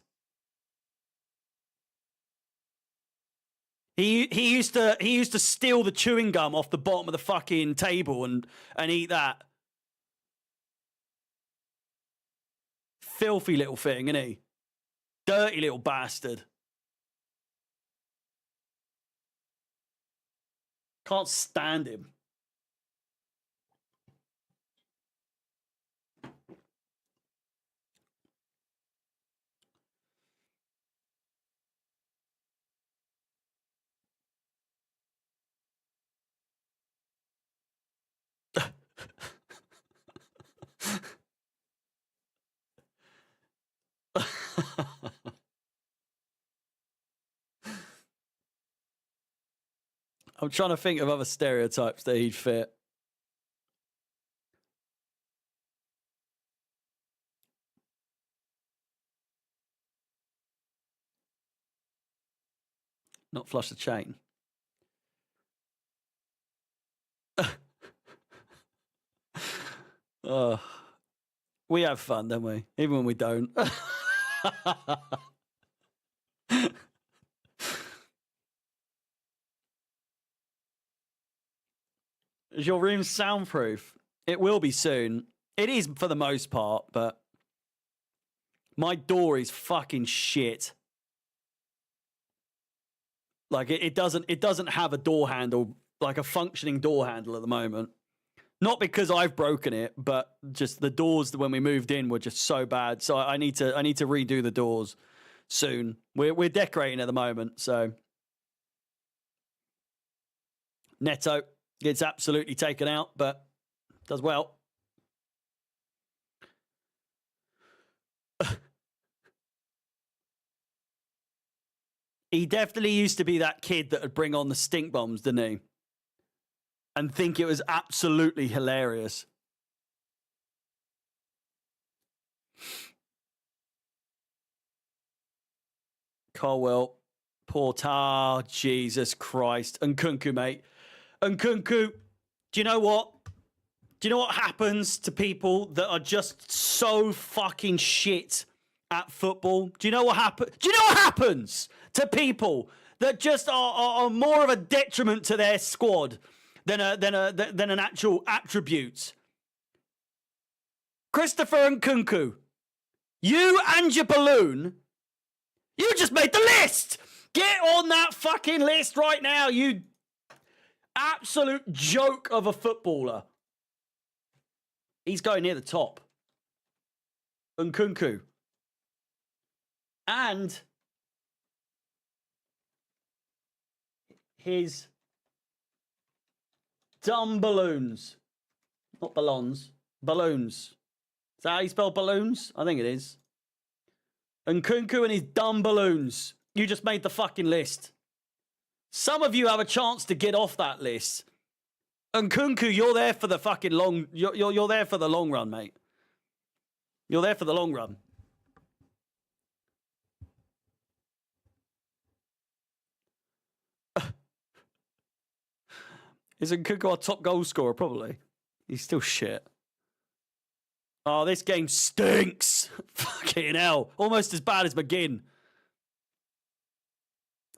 He used to steal the chewing gum off the bottom of the fucking table and eat that. Filthy little thing, isn't he? Dirty little bastard. Can't stand him. I'm trying to think of other stereotypes that he'd fit. Not flush the chain. We have fun, don't we? Even when we don't. Is your room soundproof? It will be soon. It is for the most part, but my door is fucking shit. Like it doesn't have a door handle, like a functioning door handle at the moment. Not because I've broken it, but just the doors when we moved in were just so bad. So I need to redo the doors soon. We're decorating at the moment, so Neto gets absolutely taken out, but does well. He definitely used to be that kid that would bring on the stink bombs, didn't he? And think it was absolutely hilarious. Colwell, Portar, Jesus Christ. And Kunku, mate. And Kunku, do you know what? Do you know what happens to people that are just so fucking shit at football? Do you know what happens? Do you know what happens to people that just are more of a detriment to their squad than an actual attribute? Christopher and Kunku, you and your balloon, you just made the list. Get on that fucking list right now, you absolute joke of a footballer. He's going near the top. Nkunku. And his dumb balloons. Not ballons. Balloons. Is that how you spell balloons? I think it is. Nkunku and his dumb balloons. You just made the fucking list. Some of you have a chance to get off that list. And Kunku, you're there for the fucking long... You're there for the long run, mate. You're there for the long run. Isn't Kunku our top goal scorer? Probably. He's still shit. Oh, this game stinks. Fucking hell. Almost as bad as McGinn.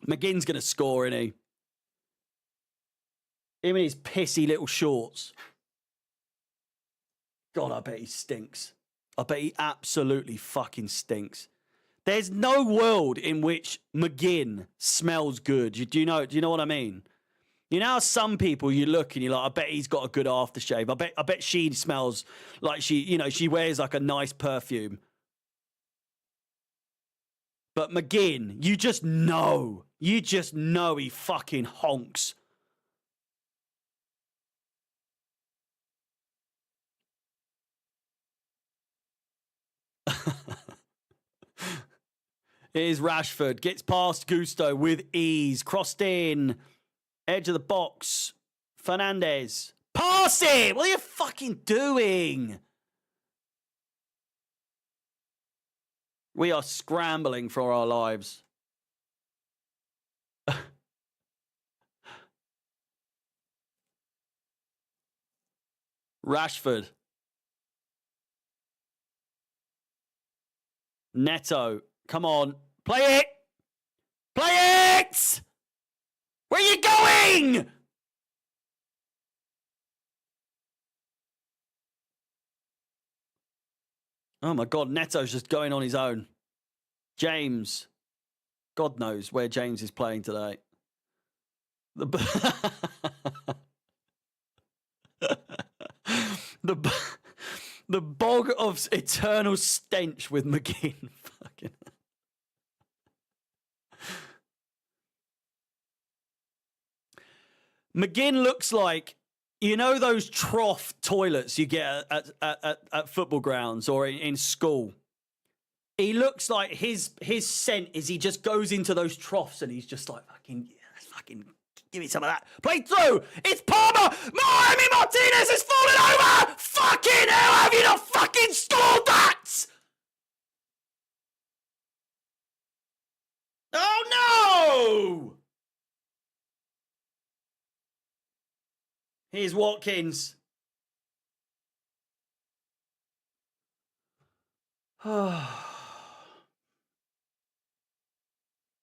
McGinn's going to score, isn't he? Him in his pissy little shorts. God, I bet he stinks. I bet he absolutely fucking stinks. There's no world in which McGinn smells good. Do you know what I mean? You know how some people you look and you're like, I bet he's got a good aftershave. I bet she smells like she wears like a nice perfume. But McGinn, you just know he fucking honks. Here's Rashford. Gets past Gusto with ease. Crossed in. Edge of the box. Fernandez. Pass it! What are you fucking doing? We are scrambling for our lives. Rashford. Neto. Come on. Play it! Play it! Where are you going? Oh my God, Neto's just going on his own. James. God knows where James is playing today. The bog of eternal stench with McGinn. Fucking. McGinn looks like, you know, those trough toilets you get at football grounds or in school. He looks like his scent is he just goes into those troughs and he's just like, fucking give me some of that. Play through. It's Palmer. Emi Martinez has fallen over. Fucking hell, have you not fucking scored that? Oh no! Here's Watkins.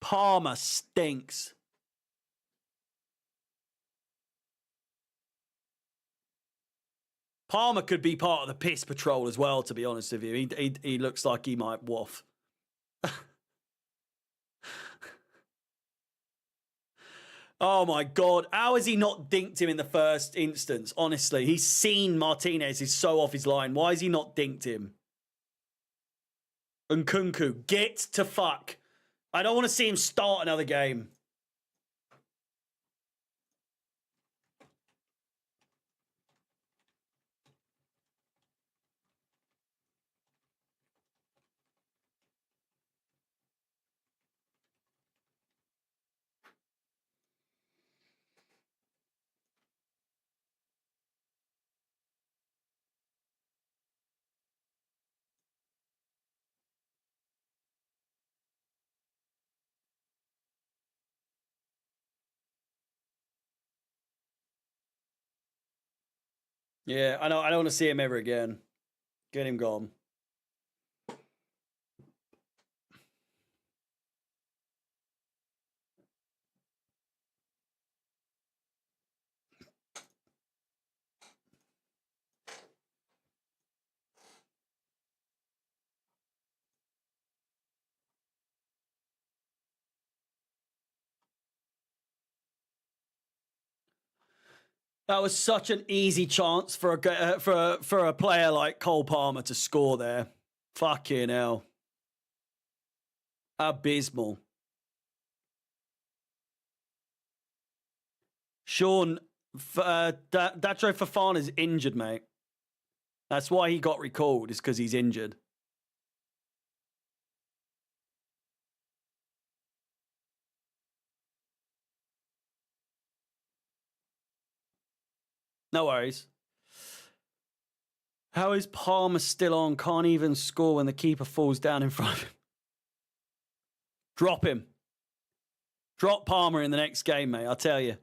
Palmer stinks. Palmer could be part of the piss patrol as well, to be honest with you. He looks like he might waff. Oh my God. How has he not dinked him in the first instance? Honestly, he's seen Martinez is so off his line. Why has he not dinked him? And Kunku, get to fuck. I don't want to see him start another game. Yeah, I know. I don't want to see him ever again. Get him gone. That was such an easy chance for a player like Cole Palmer to score there. Fucking hell. Abysmal. Sean, Datro Fofana's injured, mate. That's why he got recalled, is because he's injured. No worries. How is Palmer still on? Can't even score when the keeper falls down in front of him. Drop him. Drop Palmer in the next game, mate. I'll tell you.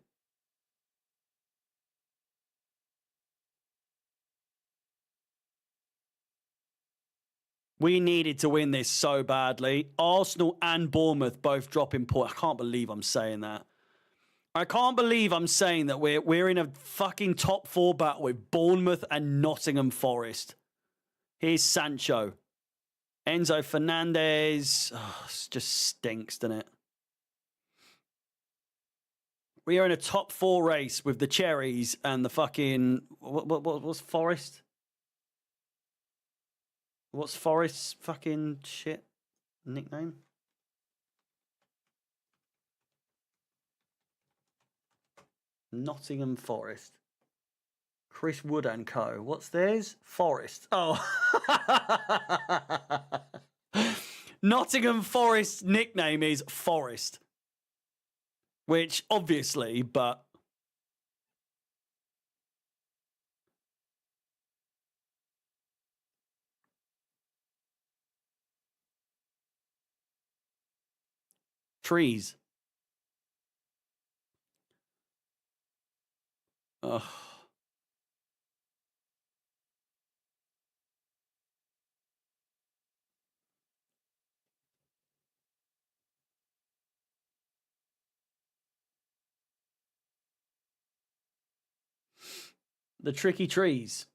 We needed to win this so badly. Arsenal and Bournemouth both dropping points. I can't believe I'm saying that. I can't believe I'm saying that we're in a fucking top 4 battle with Bournemouth and Nottingham Forest. Here's Sancho. Enzo Fernandez. Oh, it just stinks, doesn't it? We are in a top 4 race with the Cherries and the fucking... What's Forest? What's Forest's fucking shit nickname? Nottingham Forest. Chris Wood and Co. What's theirs? Forest. Oh. Nottingham Forest's nickname is Forest. Which, obviously, but... Trees. Ugh. The tricky trees.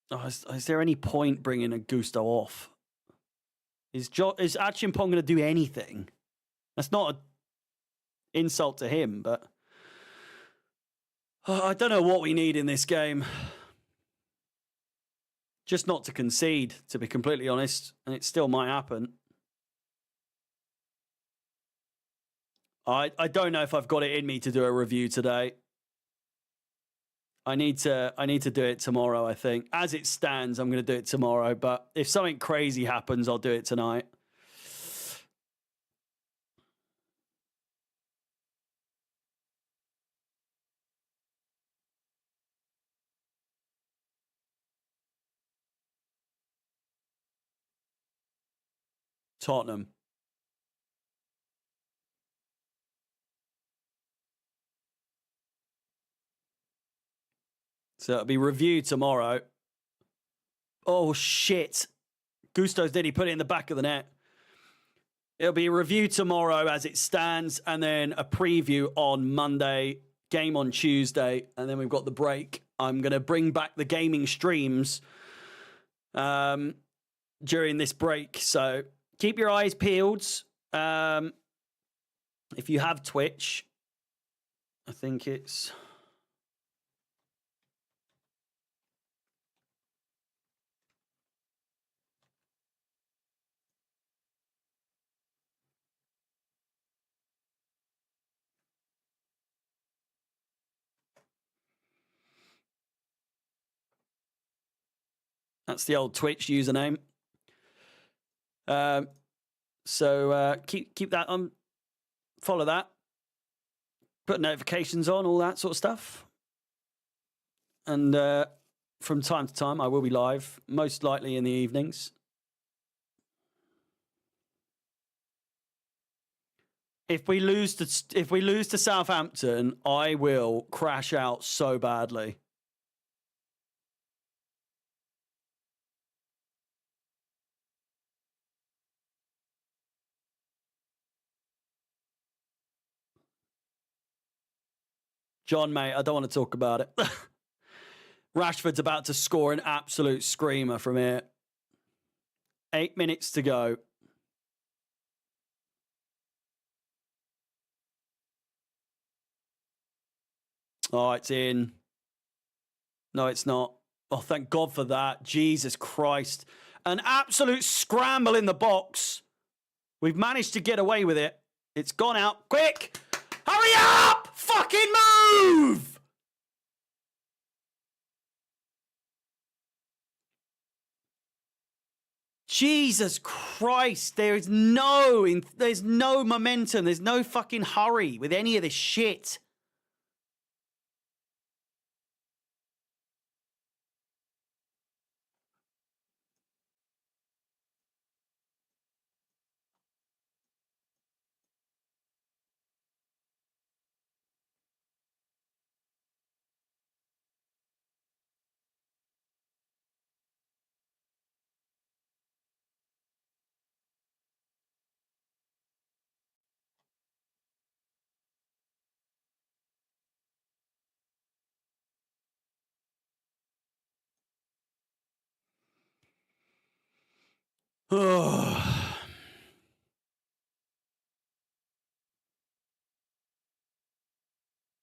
Oh, is there any point bringing a Gusto off? Is Achimpong going to do anything? That's not an insult to him, but I don't know what we need in this game. Just not to concede, to be completely honest, and it still might happen. I don't know if I've got it in me to do a review today. I need to do it tomorrow, I think. As it stands, I'm going to do it tomorrow, but if something crazy happens, I'll do it tonight. Tottenham. So it'll be reviewed tomorrow. Oh, shit. Gusto's did he put it in the back of the net? It'll be reviewed tomorrow as it stands, and then a preview on Monday, game on Tuesday, and then we've got the break. I'm going to bring back the gaming streams during this break. So keep your eyes peeled. If you have Twitch, I think it's... That's the old Twitch username. So keep that on. Follow that. Put notifications on, all that sort of stuff. And from time to time, I will be live, most likely in the evenings. If we lose to Southampton, I will crash out so badly. John, mate, I don't want to talk about it. Rashford's about to score an absolute screamer from here. 8 minutes to go. Oh, it's in. No, it's not. Oh, thank God for that. Jesus Christ. An absolute scramble in the box. We've managed to get away with it. It's gone out. Quick! Hurry up! Fucking move! Jesus Christ, there's no momentum. There's no fucking hurry with any of this shit.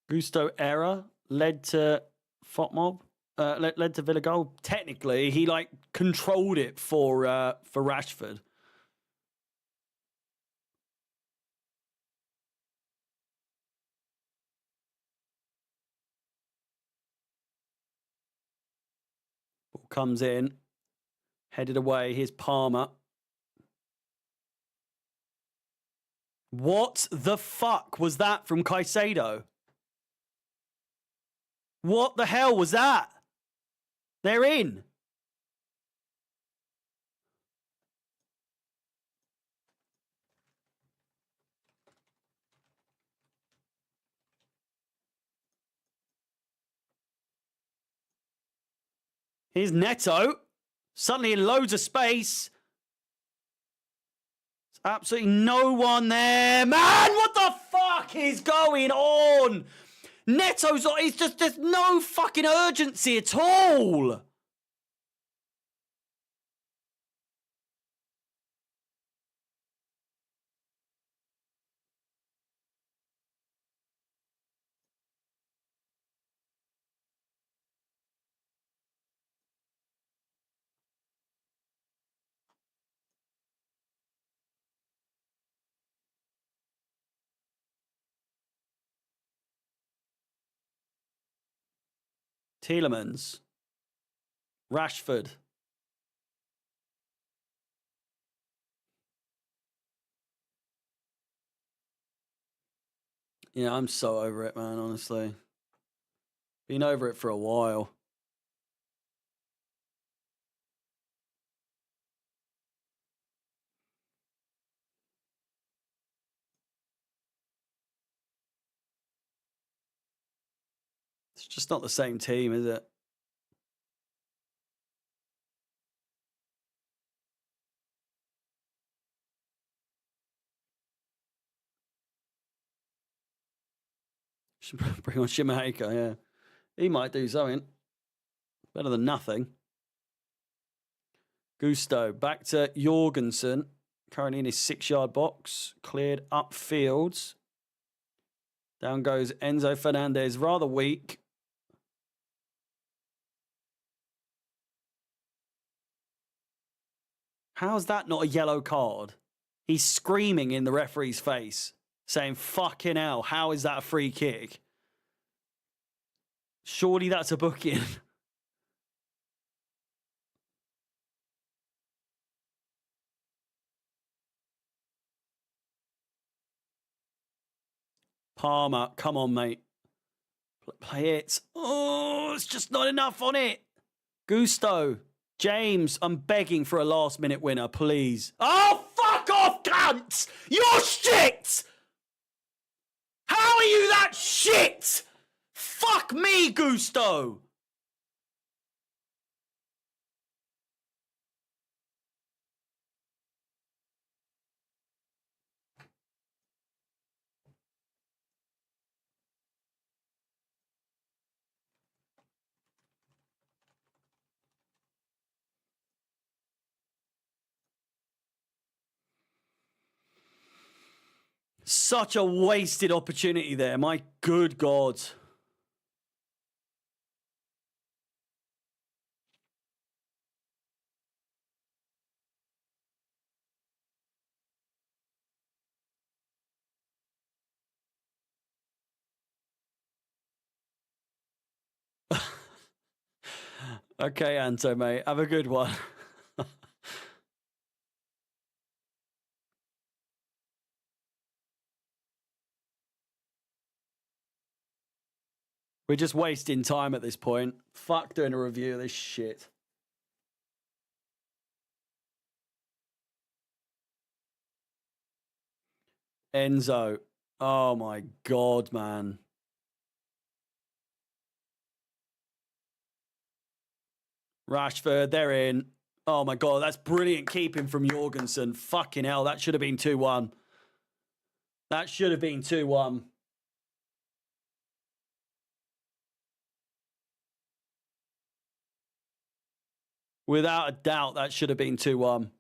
Gusto error led to Fotmob. Led to Villa goal. Technically, he like controlled it for Rashford. Ball comes in, headed away. Here's Palmer. What the fuck was that from Caicedo? What the hell was that? They're in. Here's Neto. Suddenly in loads of space. There's absolutely no one there. Man, what the fuck is going on? Neto's... It's just... There's no fucking urgency at all. Tielemans. Rashford. Yeah, I'm so over it, man, honestly. Been over it for a while. It's just not the same team, is it? Should bring on Shimaika, yeah. He might do something. Better than nothing. Gusto. Back to Jorgensen. Currently in his 6-yard box. Cleared upfield. Down goes Enzo Fernandez. Rather weak. How's that not a yellow card? He's screaming in the referee's face, saying, fucking hell, how is that a free kick? Surely that's a booking. Palmer, come on, mate. Play it. Oh, it's just not enough on it. Gusto. James, I'm begging for a last-minute winner, please. Oh, fuck off, cunts! You're shit! How are you that shit? Fuck me, Gusto! Such a wasted opportunity there. My good God. Okay, Anto, mate. Have a good one. We're just wasting time at this point. Fuck doing a review of this shit. Enzo. Oh my God, man. Rashford, they're in. Oh my God, that's brilliant keeping from Jorgensen. Fucking hell, that should have been 2-1. That should have been 2-1. Without a doubt, that should have been 2-1.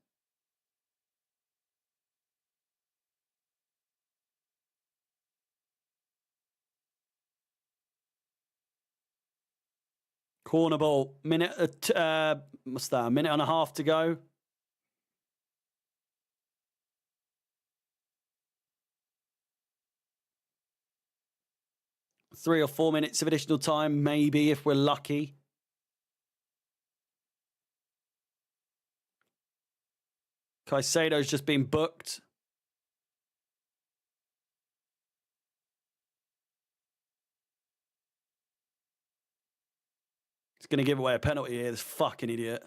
Corner ball. What's that? A minute and a half to go. Three or 4 minutes of additional time, maybe, if we're lucky. Caicedo's just been booked. He's going to give away a penalty here, this fucking idiot.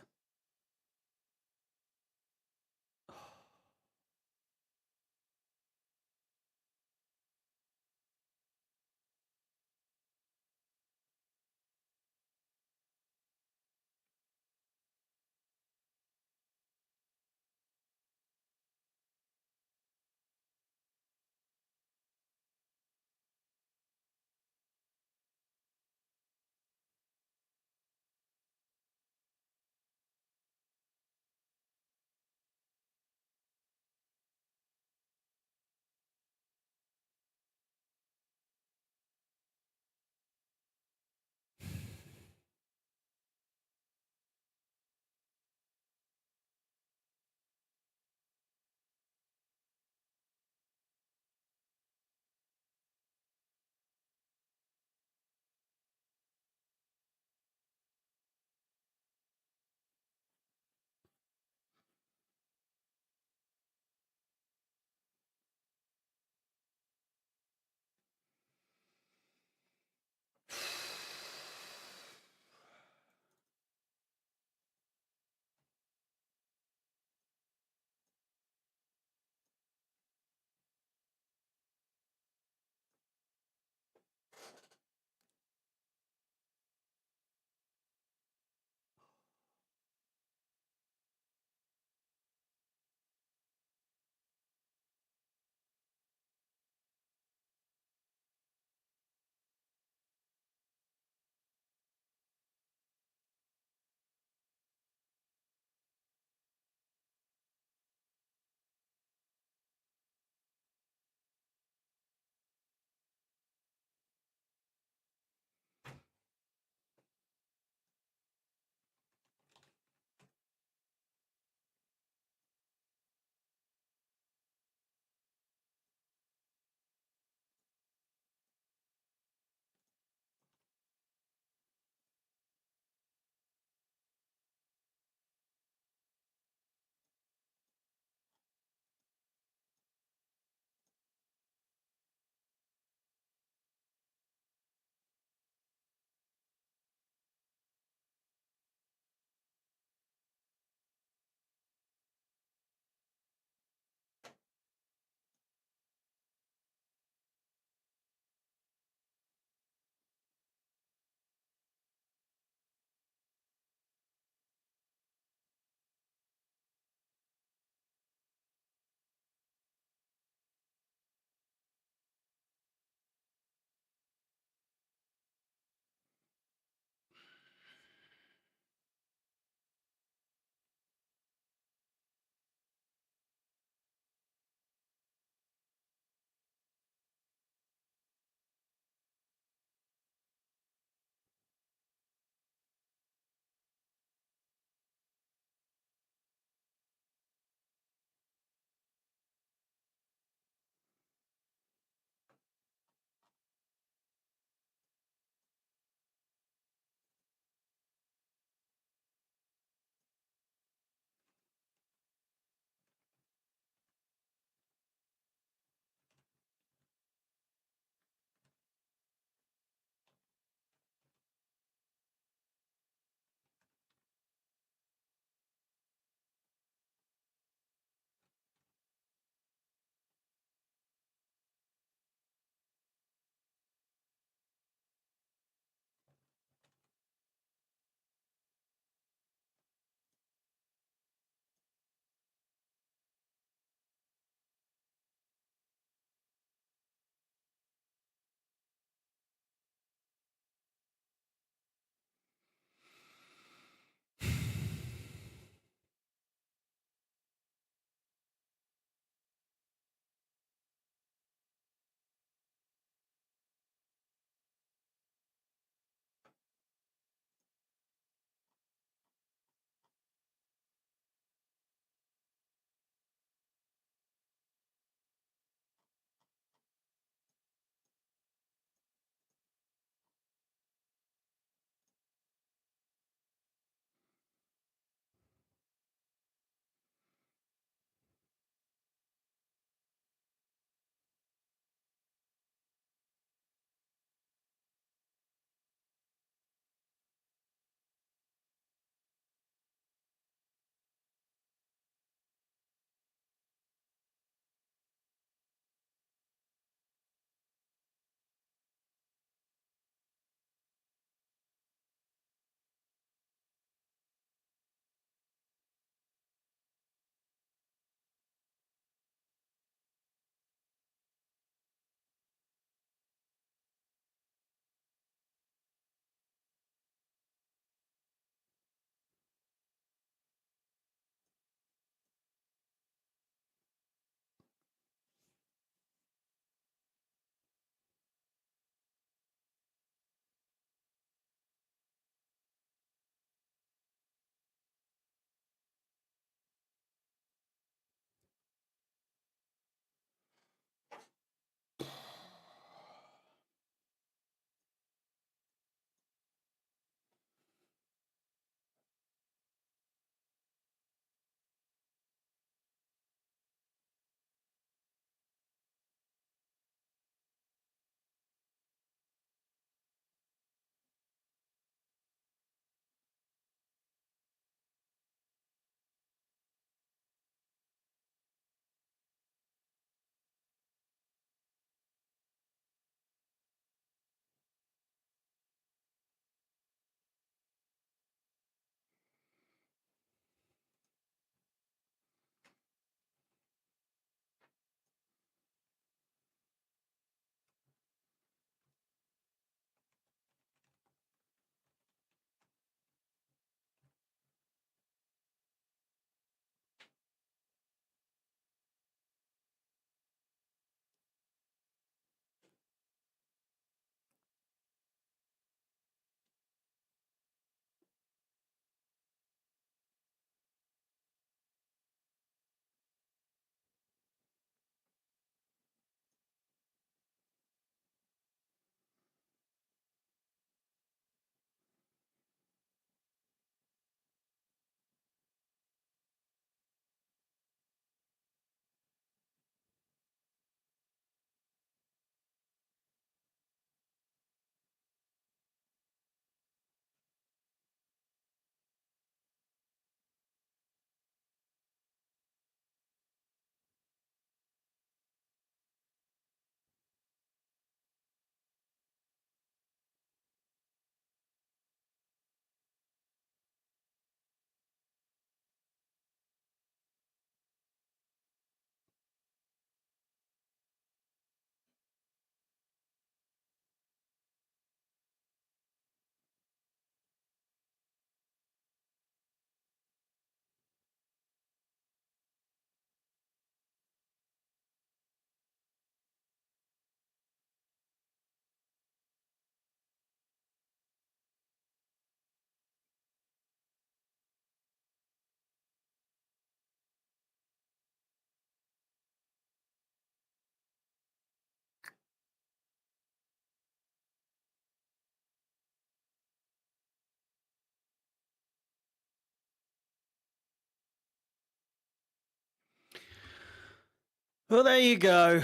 Well, there you go.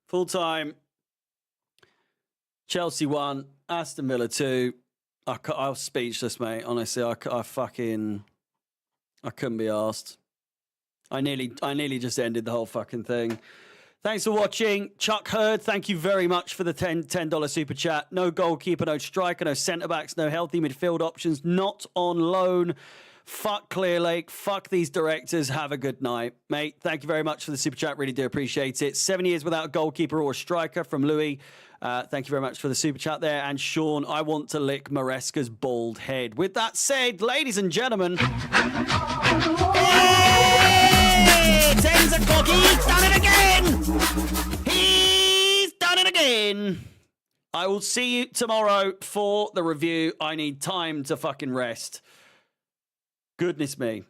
Full time. Chelsea 1, Aston Villa 2. I was speechless, mate. Honestly, I couldn't be asked. I nearly just ended the whole fucking thing. Thanks for watching. Chuck Hurd, thank you very much for the $10 super chat. No goalkeeper, no striker, no centre-backs, no healthy midfield options, not on loan. Fuck Clear Lake. Fuck these directors. Have a good night, mate. Thank you very much for the super chat. Really do appreciate it. 7 years without a goalkeeper or a striker from Louis. Thank you very much for the super chat there. And Sean, I want to lick Maresca's bald head. With that said, ladies and gentlemen... Hey! 10's o'clock. He's done it again! He's done it again! I will see you tomorrow for the review. I need time to fucking rest. Goodness me.